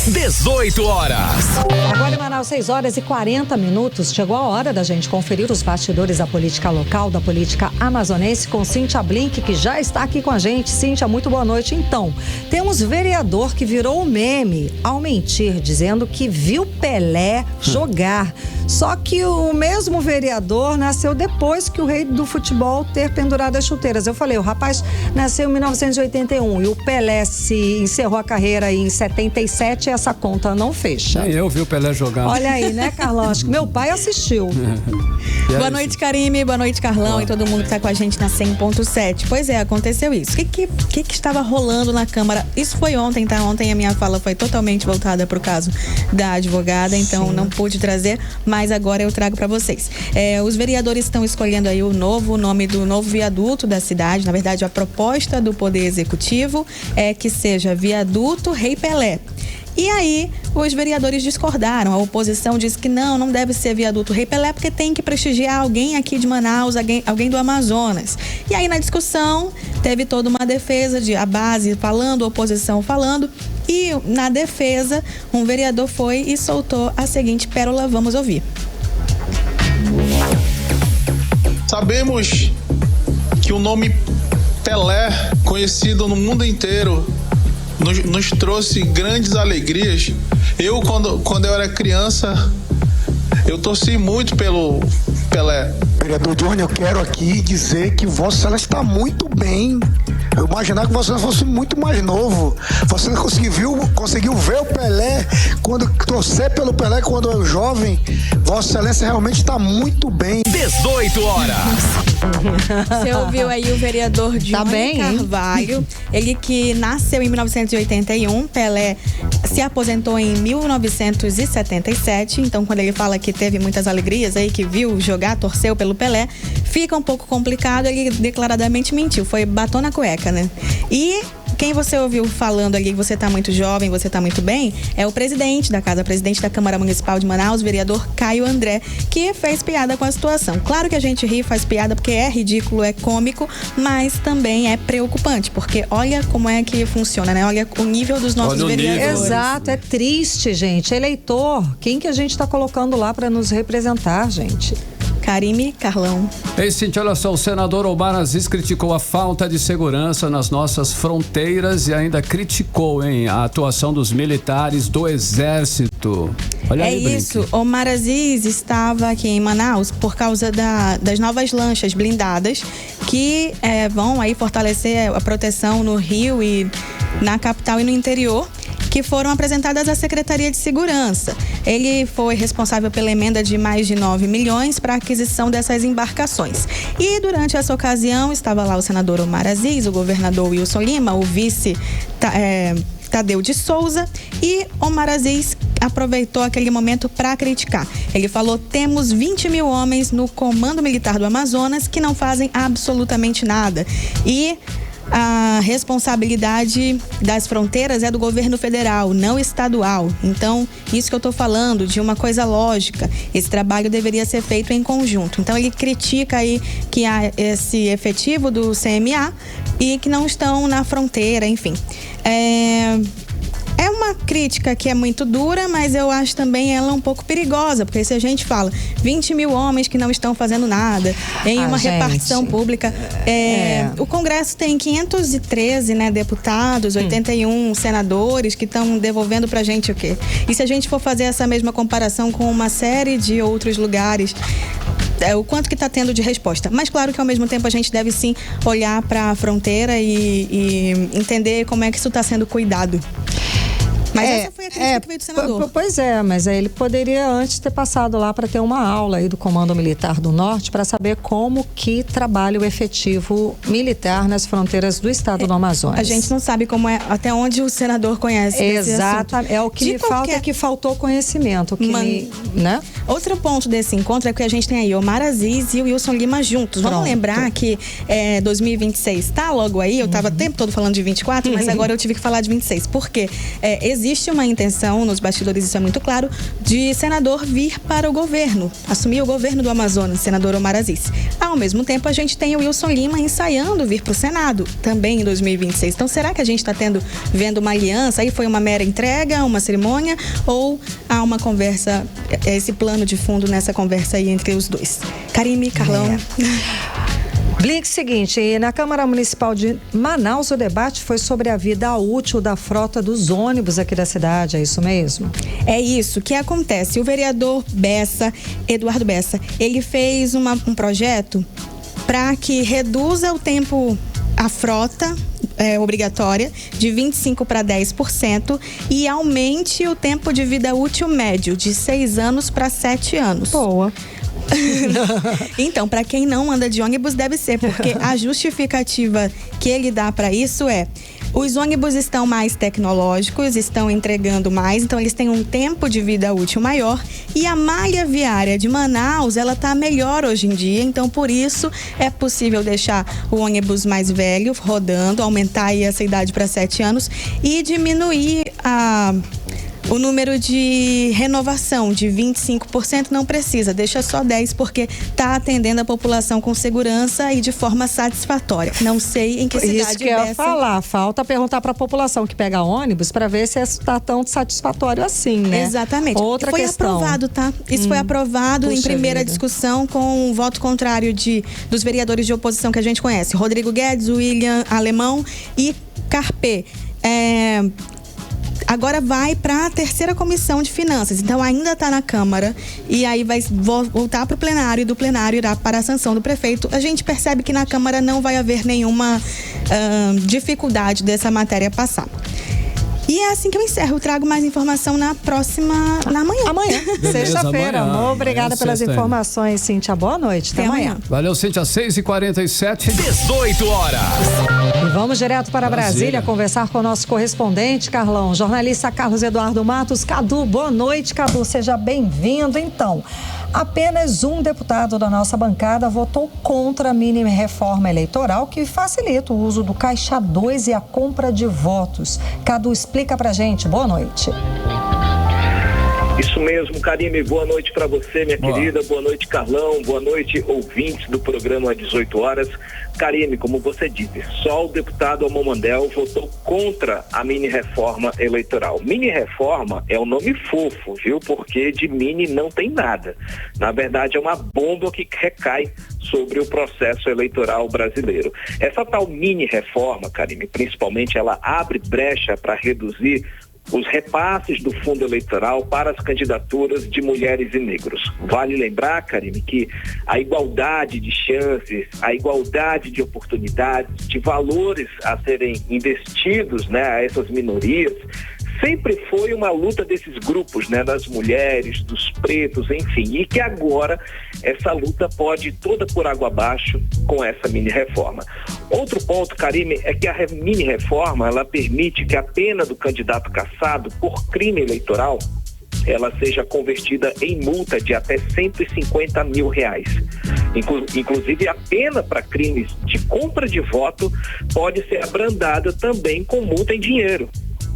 18 Horas. Agora em Manaus, 6h40. Chegou a hora da gente conferir os bastidores da política local, da política amazonense, com Cíntia Blink, que já está aqui com a gente. Cíntia, muito boa noite. Então, temos vereador que virou um meme ao mentir, dizendo que viu Pelé jogar. Só que o mesmo vereador nasceu depois que o rei do futebol ter pendurado as chuteiras. Eu falei, o rapaz nasceu em 1981 e o Pelé se encerrou a carreira em 77 e essa conta não fecha. Nem eu vi o Pelé jogar. Olha aí, né, Carlão? Acho que meu pai assistiu. Boa noite, Karime. Boa noite, Carlão e todo mundo que está com a gente na 100.7. Pois é, aconteceu isso. O que estava rolando na Câmara? Isso foi ontem, tá? Ontem a minha fala foi totalmente voltada para o caso da advogada, então não pude trazer, mas agora eu trago para vocês. Os vereadores estão escolhendo aí o nome do novo viaduto da cidade. Na verdade, a proposta do Poder Executivo é que seja Viaduto Rei Pelé. E aí, os vereadores discordaram. A oposição disse que não deve ser Viaduto Rei Pelé, porque tem que prestigiar alguém aqui de Manaus, alguém do Amazonas. E aí, na discussão, teve toda uma defesa a base falando, a oposição falando. E na defesa, um vereador foi e soltou a seguinte pérola. Vamos ouvir. Sabemos que o nome Pelé, conhecido no mundo inteiro, nos trouxe grandes alegrias. Eu, quando eu era criança, eu torci muito pelo Pelé. Vereador Johnny, eu quero aqui dizer que Vossa Excelência está muito bem. Eu imaginava que você fosse muito mais novo. Você não conseguiu ver o Pelé, torcer pelo Pelé quando eu era jovem. Vossa Excelência realmente está muito bem. 18 Horas. Você ouviu aí o vereador Johnny Carvalho, ele que nasceu em 1981, Pelé se aposentou em 1977, então quando ele fala que teve muitas alegrias aí, que viu jogar, torceu pelo Pelé, fica um pouco complicado, ele declaradamente mentiu, foi batom na cueca, né? E quem você ouviu falando ali que você está muito jovem, você está muito bem, é o presidente da casa, presidente da Câmara Municipal de Manaus, vereador Caio André, que fez piada com a situação. Claro que a gente ri, faz piada porque é ridículo, é cômico, mas também é preocupante, porque olha como é que funciona, né? Olha o nível dos nossos vereadores. Exato, é triste, gente. Eleitor, quem que a gente está colocando lá para nos representar, gente? Karime, Carlão. Ei, Cintia, olha só, o senador Omar Aziz criticou a falta de segurança nas nossas fronteiras e ainda criticou, a atuação dos militares do Exército. Olha aí, isso, Omar Aziz estava aqui em Manaus por causa das novas lanchas blindadas que vão aí fortalecer a proteção no Rio e na capital e no interior, que foram apresentadas à Secretaria de Segurança. Ele foi responsável pela emenda de mais de 9 milhões para a aquisição dessas embarcações. E durante essa ocasião estava lá o senador Omar Aziz, o governador Wilson Lima, o vice Tadeu de Souza, e Omar Aziz aproveitou aquele momento para criticar. Ele falou: temos 20 mil homens no Comando Militar do Amazonas que não fazem absolutamente nada. E a responsabilidade das fronteiras é do governo federal, não estadual. Então, isso que eu estou falando de uma coisa lógica, esse trabalho deveria ser feito em conjunto. Então, ele critica aí que há esse efetivo do CMA e que não estão na fronteira, enfim. É uma crítica que é muito dura, mas eu acho também ela um pouco perigosa, porque se a gente fala 20 mil homens que não estão fazendo nada em uma repartição pública, o Congresso tem 513, né, deputados, 81 senadores que estão devolvendo pra gente o quê? E se a gente for fazer essa mesma comparação com uma série de outros lugares, o quanto que está tendo de resposta. Mas claro que ao mesmo tempo a gente deve sim olhar para a fronteira e entender como é que isso está sendo cuidado. Mas essa foi a crítica que veio do senador. Pois é, mas ele poderia antes ter passado lá para ter uma aula aí do Comando Militar do Norte para saber como que trabalha o efetivo militar nas fronteiras do estado do Amazonas. A gente não sabe como é, até onde o senador conhece esse assunto. É o que me falta, é que faltou conhecimento. Né? Outro ponto desse encontro é que a gente tem aí Omar Aziz e o Wilson Lima juntos. Vamos lembrar que 2026 está logo aí, eu estava o tempo todo falando de 24, mas agora eu tive que falar de 26. Por quê? Existe uma intenção, nos bastidores isso é muito claro, de senador vir para o governo, assumir o governo do Amazonas, senador Omar Aziz. Ao mesmo tempo, a gente tem o Wilson Lima ensaiando vir para o Senado, também em 2026. Então, será que a gente está vendo uma aliança? Aí foi uma mera entrega, uma cerimônia, ou há uma conversa, esse plano de fundo nessa conversa aí entre os dois? Karime, Carlão. Blink, seguinte, na Câmara Municipal de Manaus, o debate foi sobre a vida útil da frota dos ônibus aqui da cidade, é isso mesmo? É isso que acontece. O vereador Eduardo Bessa, ele fez um projeto para que reduza o tempo, a frota obrigatória de 25% para 10% e aumente o tempo de vida útil médio de 6 anos para 7 anos. Boa. Então, para quem não anda de ônibus, deve ser, porque a justificativa que ele dá para isso os ônibus estão mais tecnológicos, estão entregando mais, então eles têm um tempo de vida útil maior e a malha viária de Manaus, ela tá melhor hoje em dia, então por isso é possível deixar o ônibus mais velho rodando, aumentar aí essa idade para 7 anos e diminuir o número de renovação de 25% não precisa, deixa só 10% porque está atendendo a população com segurança e de forma satisfatória. Não sei em que cidade isso que eu ia falar, falta perguntar para a população que pega ônibus para ver se está tão satisfatório assim, né? Exatamente. Outra questão. Foi aprovado, tá? Isso foi aprovado em primeira discussão com um voto contrário dos vereadores de oposição que a gente conhece, Rodrigo Guedes, William Alemão e Carpê. Agora vai para a terceira comissão de finanças, então ainda está na Câmara e aí vai voltar para o plenário e do plenário irá para a sanção do prefeito. A gente percebe que na Câmara não vai haver nenhuma dificuldade dessa matéria passar. E é assim que eu encerro. Eu trago mais informação na manhã. Amanhã, sexta-feira. Obrigada pelas informações, Cíntia. Boa noite. Até amanhã. Valeu, Cíntia. 6h47. 18 horas. E vamos direto para Brasília conversar com o nosso correspondente, Carlão, jornalista Carlos Eduardo Matos. Cadu, boa noite, Cadu. Seja bem-vindo. Então, apenas um deputado da nossa bancada votou contra a mini reforma eleitoral que facilita o uso do Caixa 2 e a compra de votos. Cadu, explica pra gente. Boa noite. Isso mesmo, Karime. Boa noite para você, minha querida. Boa noite, Carlão. Boa noite, ouvintes do programa às 18 horas. Karime, como você disse, só o deputado Amomandel votou contra a mini-reforma eleitoral. Mini-reforma é um nome fofo, viu? Porque de mini não tem nada. Na verdade, é uma bomba que recai sobre o processo eleitoral brasileiro. Essa tal mini-reforma, Karime, principalmente, ela abre brecha para reduzir os repasses do fundo eleitoral para as candidaturas de mulheres e negros. Vale lembrar, Karime, que a igualdade de chances, a igualdade de oportunidades, de valores a serem investidos, né, a essas minorias, sempre foi uma luta desses grupos, né, das mulheres, dos pretos, enfim, e que agora essa luta pode ir toda por água abaixo com essa mini-reforma. Outro ponto, Karime, é que a mini-reforma, ela permite que a pena do candidato cassado por crime eleitoral ela seja convertida em multa de até R$150 mil. Inclusive, a pena para crimes de compra de voto pode ser abrandada também com multa em dinheiro.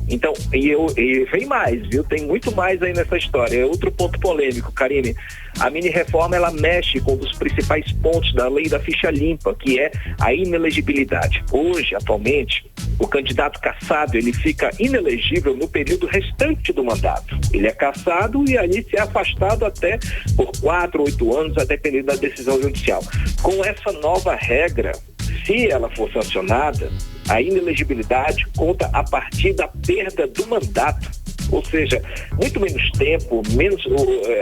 Então, e vem mais, viu? Tem muito mais aí nessa história. É outro ponto polêmico, Karine. A mini-reforma, ela mexe com um dos principais pontos da lei da ficha limpa, que é a inelegibilidade. Hoje, atualmente, o candidato cassado, ele fica inelegível no período restante do mandato. Ele é cassado e ali se é afastado até por 4 ou 8 anos, a depender da decisão judicial. Com essa nova regra, se ela for sancionada, a inelegibilidade conta a partir da perda do mandato. Ou seja, muito menos tempo,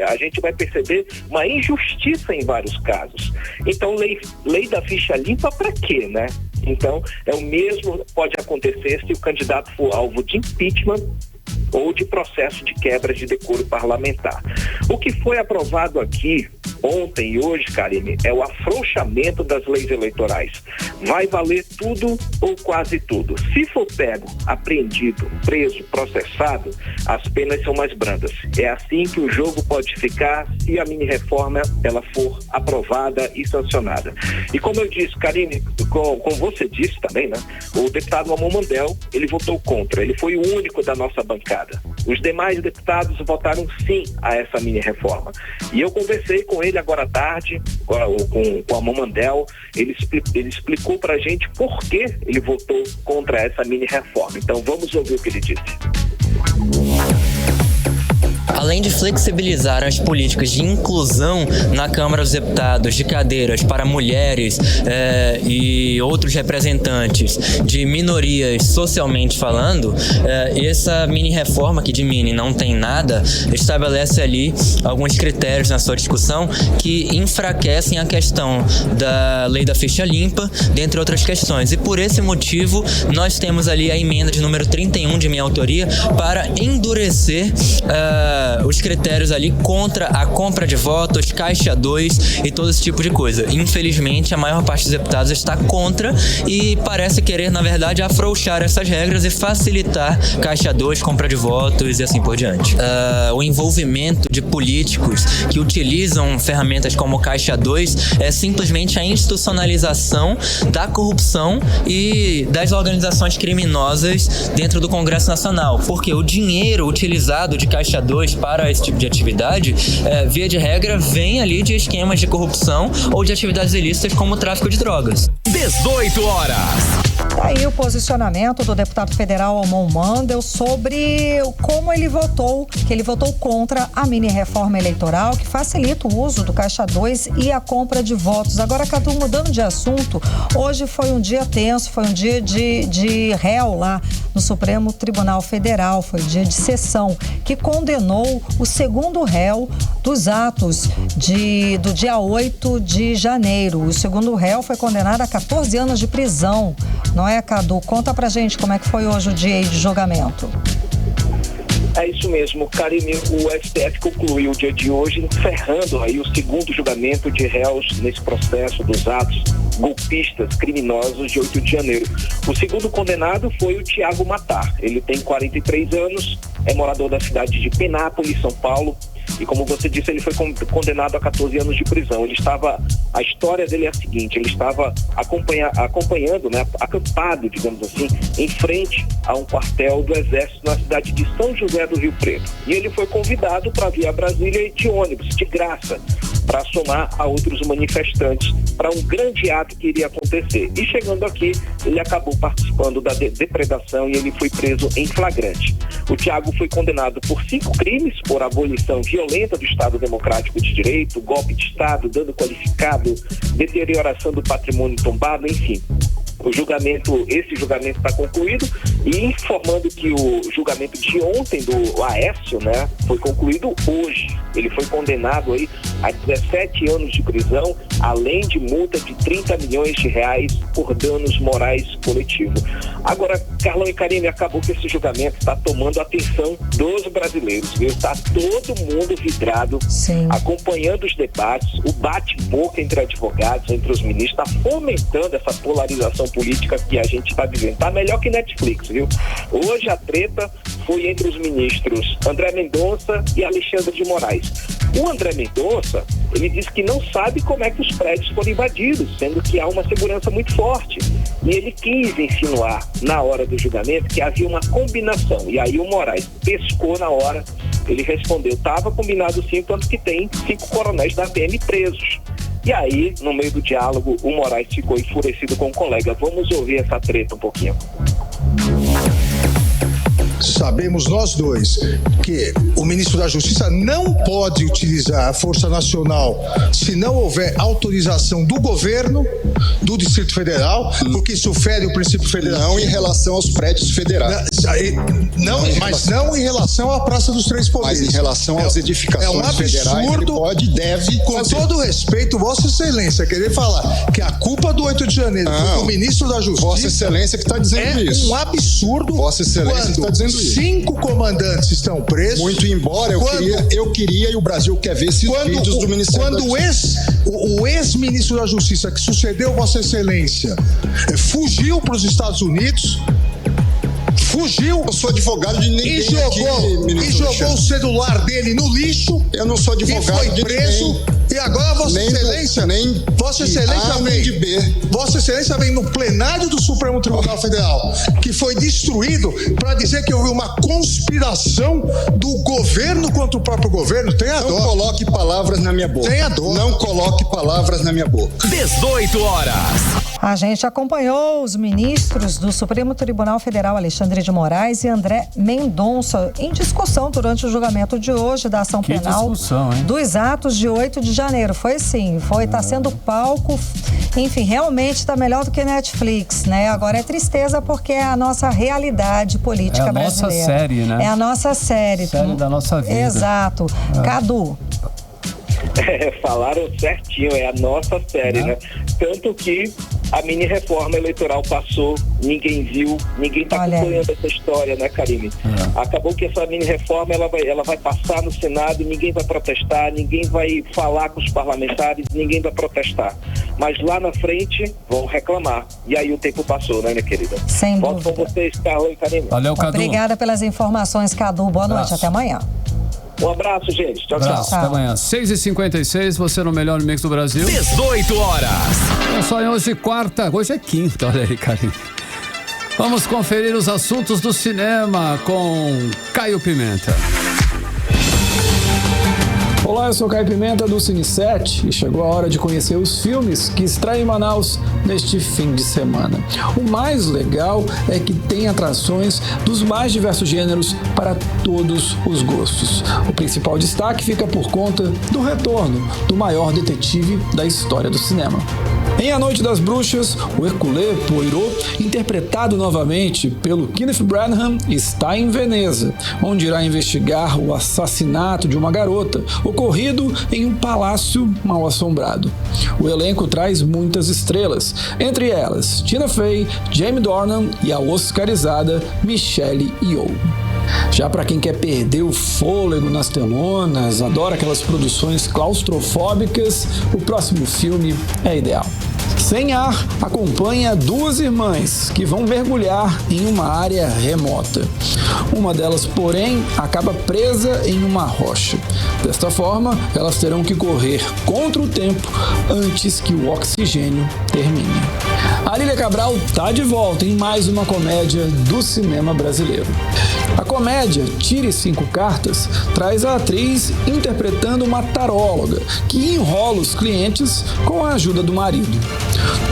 a gente vai perceber uma injustiça em vários casos. Então, lei da ficha limpa para quê, né? Então, é o mesmo pode acontecer se o candidato for alvo de impeachment ou de processo de quebra de decoro parlamentar. O que foi aprovado aqui ontem e hoje, Karine, é o afrouxamento das leis eleitorais. Vai valer tudo ou quase tudo. Se for pego, apreendido, preso, processado, as penas são mais brandas. É assim que o jogo pode ficar se a mini-reforma ela for aprovada e sancionada. E como eu disse, Karine, como você disse também, né? O deputado Amon Mandel, ele votou contra. Ele foi o único da nossa bancada. Os demais deputados votaram sim a essa mini-reforma. E eu conversei com ele agora à tarde, com o Amon Mandel. Ele explicou pra gente por que ele votou contra essa mini-reforma. Então vamos ouvir o que ele disse. Além de flexibilizar as políticas de inclusão na Câmara dos Deputados de cadeiras para mulheres e outros representantes de minorias socialmente falando, essa mini-reforma, que de mini não tem nada, estabelece ali alguns critérios na sua discussão que enfraquecem a questão da lei da ficha limpa, dentre outras questões. E por esse motivo, nós temos ali a emenda de número 31 de minha autoria para endurecer os critérios ali contra a compra de votos, caixa 2 e todo esse tipo de coisa. Infelizmente, a maior parte dos deputados está contra e parece querer, na verdade, afrouxar essas regras e facilitar caixa 2, compra de votos e assim por diante. O envolvimento de políticos que utilizam ferramentas como caixa 2 é simplesmente a institucionalização da corrupção e das organizações criminosas dentro do Congresso Nacional, porque o dinheiro utilizado de caixa 2 para esse tipo de atividade, via de regra, vem ali de esquemas de corrupção ou de atividades ilícitas como o tráfico de drogas. 18 horas. Aí o posicionamento do deputado federal Amon Mandel sobre como ele votou, que ele votou contra a mini-reforma eleitoral que facilita o uso do Caixa 2 e a compra de votos. Agora, Cadu, mudando de assunto, hoje foi um dia tenso, foi um dia de réu lá no Supremo Tribunal Federal, foi dia de sessão, que condenou o segundo réu dos atos do dia 8 de janeiro. O segundo réu foi condenado a 14 anos de prisão. Não é, Cadu? Conta pra gente como é que foi hoje o dia de julgamento. É isso mesmo, Karine, o STF concluiu o dia de hoje encerrando aí o segundo julgamento de réus nesse processo dos atos golpistas criminosos de 8 de janeiro. O segundo condenado foi o Tiago Matar. Ele tem 43 anos, é morador da cidade de Penápolis, São Paulo. E como você disse, ele foi condenado a 14 anos de prisão. A história dele é a seguinte, ele estava acompanhando, né, acampado, digamos assim, em frente a um quartel do Exército na cidade de São José do Rio Preto. E ele foi convidado para vir a Brasília de ônibus, de graça, para somar a outros manifestantes para um grande ato que iria acontecer. E chegando aqui, ele acabou participando da depredação e ele foi preso em flagrante. O Tiago foi condenado por 5 crimes, por abolição violenta do Estado Democrático de Direito, golpe de Estado, dano qualificado, deterioração do patrimônio tombado, enfim. Esse julgamento está concluído e informando que o julgamento de ontem do Aécio, né, foi concluído hoje. Ele foi condenado aí a 17 anos de prisão, além de multa de 30 milhões de reais por danos morais coletivos. Agora, Carlão e Karine, acabou que esse julgamento está tomando a atenção dos brasileiros, viu? Está todo mundo vidrado, acompanhando os debates, o bate-boca entre advogados, entre os ministros, está fomentando essa polarização política que a gente está vivendo. Está melhor que Netflix, viu? Hoje a treta foi entre os ministros André Mendonça e Alexandre de Moraes. O André Mendonça, ele disse que não sabe como é que os prédios foram invadidos, sendo que há uma segurança muito forte. E ele quis insinuar, na hora do julgamento, que havia uma combinação. E aí o Moraes pescou na hora. Ele respondeu, estava combinado sim, tanto que tem 5 coronéis da PM presos. E aí, no meio do diálogo, o Moraes ficou enfurecido com o colega. Vamos ouvir essa treta um pouquinho. Sabemos nós dois que o ministro da Justiça não pode utilizar a Força Nacional se não houver autorização do governo do Distrito Federal, porque isso fere o princípio federal. Não em relação aos prédios federais. Mas não em relação à Praça dos Três Poderes. Mas em relação às edificações federais, ele pode e deve com fazer. todo respeito, Vossa Excelência, querer falar que a culpa do 8 de janeiro foi do ministro da Justiça. Vossa Excelência que está dizendo isso. É um absurdo. Vossa Excelência está dizendo isso. 5 comandantes estão presos. Muito embora eu queria e o Brasil quer ver esses vídeos do Ministério da Justiça. O ex-ministro da Justiça que sucedeu Vossa Excelência fugiu para os Estados Unidos. Fugiu. Eu sou advogado de ninguém. E jogou o celular dele no lixo. Eu não sou advogado e foi preso. Ninguém. E agora Vossa Excelência Vossa Excelência vem no plenário do Supremo Tribunal Federal, que foi destruído, para dizer que houve uma conspiração do governo contra o próprio governo. Tenha dó. Não coloque palavras na minha boca. Tenha dó. Não coloque palavras na minha boca. 18 horas. A gente acompanhou os ministros do Supremo Tribunal Federal, Alexandre de Moraes e André Mendonça, em discussão durante o julgamento de hoje da ação penal dos atos de 8 de janeiro. Foi assim, tá sendo palco, enfim, realmente está melhor do que Netflix, né? Agora é tristeza porque é a nossa realidade política brasileira. É a nossa série, né? É a nossa série. Série da nossa vida. Exato. Cadu. Falaram certinho, é a nossa série, né? Tanto que a mini-reforma eleitoral passou, ninguém viu, ninguém está acompanhando essa história, né, Karine? Acabou que essa mini-reforma ela vai passar no Senado, ninguém vai protestar, ninguém vai falar com os parlamentares, ninguém vai protestar. Mas lá na frente vão reclamar. E aí o tempo passou, né, minha querida? Sem dúvida. Volto com vocês, Carla e Karine. Valeu, Cadu. Obrigada pelas informações, Cadu. Boa noite, até amanhã. Um abraço, gente. Tchau, tchau. Até amanhã. 6h56, você no melhor mix do Brasil. 18 horas. É só hoje quarta, hoje é quinta, olha aí, Karine. Vamos conferir os assuntos do cinema com Caio Pimenta. Olá, eu sou Caio Pimenta do Cine7 e chegou a hora de conhecer os filmes que estream em Manaus neste fim de semana. O mais legal é que tem atrações dos mais diversos gêneros para todos os gostos. O principal destaque fica por conta do retorno do maior detetive da história do cinema. Em A Noite das Bruxas, o Hercule Poirot, interpretado novamente pelo Kenneth Branagh, está em Veneza, onde irá investigar o assassinato de uma garota ocorrido em um palácio mal assombrado. O elenco traz muitas estrelas, entre elas Tina Fey, Jamie Dornan e a oscarizada Michelle Yeoh. Já para quem quer perder o fôlego nas telonas, adora aquelas produções claustrofóbicas, o próximo filme é ideal. Sem Ar acompanha duas irmãs que vão mergulhar em uma área remota. Uma delas, porém, acaba presa em uma rocha. Desta forma, elas terão que correr contra o tempo antes que o oxigênio termine. A Lília Cabral está de volta em mais uma comédia do cinema brasileiro. A comédia Tire 5 Cartas traz a atriz interpretando uma taróloga que enrola os clientes com a ajuda do marido.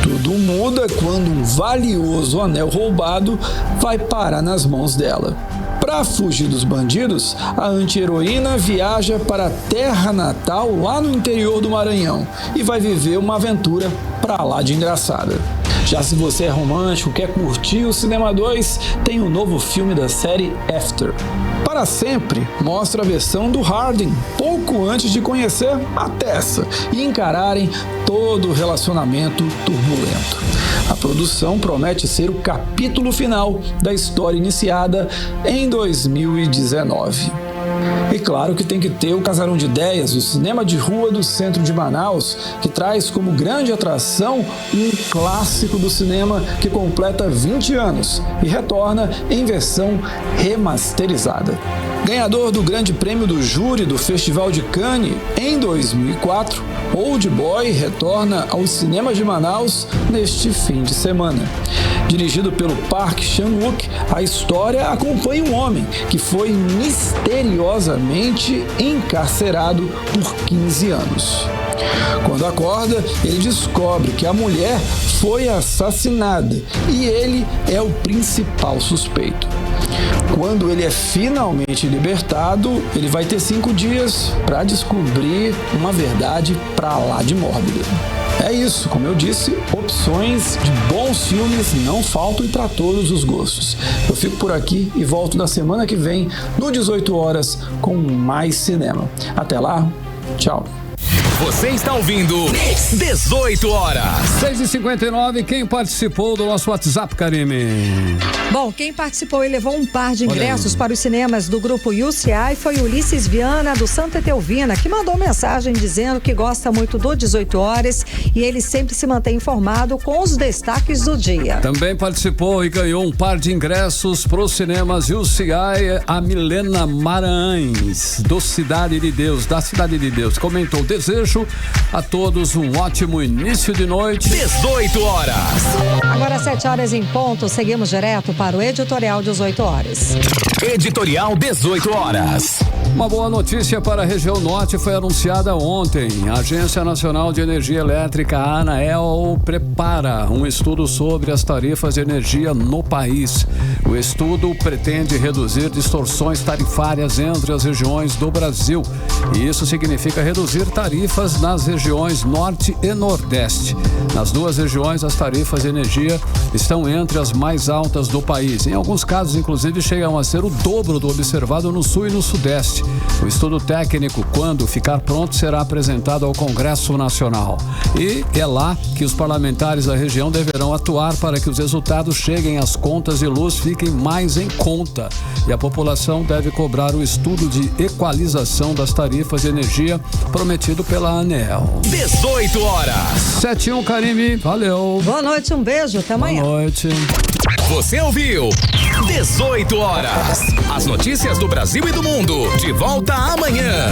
Tudo muda quando um valioso anel roubado vai parar nas mãos dela. Para fugir dos bandidos, a anti-heroína viaja para a terra natal lá no interior do Maranhão e vai viver uma aventura pra lá de engraçada. Já se você é romântico, quer curtir o Cinema 2, tem um novo filme da série After. Para Sempre mostra a versão do Harding, pouco antes de conhecer a Tessa e encararem todo o relacionamento turbulento. A produção promete ser o capítulo final da história iniciada em 2019. E claro que tem que ter o Casarão de Ideias, o cinema de rua do centro de Manaus, que traz como grande atração um clássico do cinema que completa 20 anos e retorna em versão remasterizada. Ganhador do Grande Prêmio do Júri do Festival de Cannes em 2004, Old Boy retorna aos cinemas de Manaus neste fim de semana. Dirigido pelo Park Chan-wook, a história acompanha um homem que foi misteriosamente encarcerado por 15 anos. Quando acorda, ele descobre que a mulher foi assassinada e ele é o principal suspeito. Quando ele é finalmente libertado, ele vai ter 5 dias para descobrir uma verdade pra lá de mórbida. É isso, como eu disse, opções de bons filmes não faltam e para todos os gostos. Eu fico por aqui e volto na semana que vem, no 18 horas, com mais cinema. Até lá, tchau. Você está ouvindo 18 horas. 6h59, quem participou do nosso WhatsApp, Karime? Bom, quem participou e levou um par de ingressos para os cinemas do grupo UCI foi Ulisses Viana, do Santa Etelvina, que mandou mensagem dizendo que gosta muito do 18 horas e ele sempre se mantém informado com os destaques do dia. Também participou e ganhou um par de ingressos para os cinemas UCI, a Milena Maranhães, da Cidade de Deus. Comentou: desejo a todos um ótimo início de noite. 18 horas. Agora 7 horas em ponto, seguimos direto para o Editorial 18 horas. Editorial 18 horas. Uma boa notícia para a região norte foi anunciada ontem. A Agência Nacional de Energia Elétrica, a ANAEL, prepara um estudo sobre as tarifas de energia no país. O estudo pretende reduzir distorções tarifárias entre as regiões do Brasil. E isso significa reduzir tarifas nas regiões norte e nordeste. Nas duas regiões, as tarifas de energia estão entre as mais altas do país. Em alguns casos, inclusive, chegam a ser o dobro do observado no sul e no sudeste. O estudo técnico, quando ficar pronto, será apresentado ao Congresso Nacional. E é lá que os parlamentares da região deverão atuar para que os resultados cheguem às contas de luz, fiquem mais em conta. E a população deve cobrar o estudo de equalização das tarifas de energia prometido pela ANEEL. 18 horas. 7-1, Karime. Valeu. Boa noite, um beijo. Até amanhã. Boa noite. Você ouviu 18 horas. As notícias do Brasil e do mundo. De volta amanhã.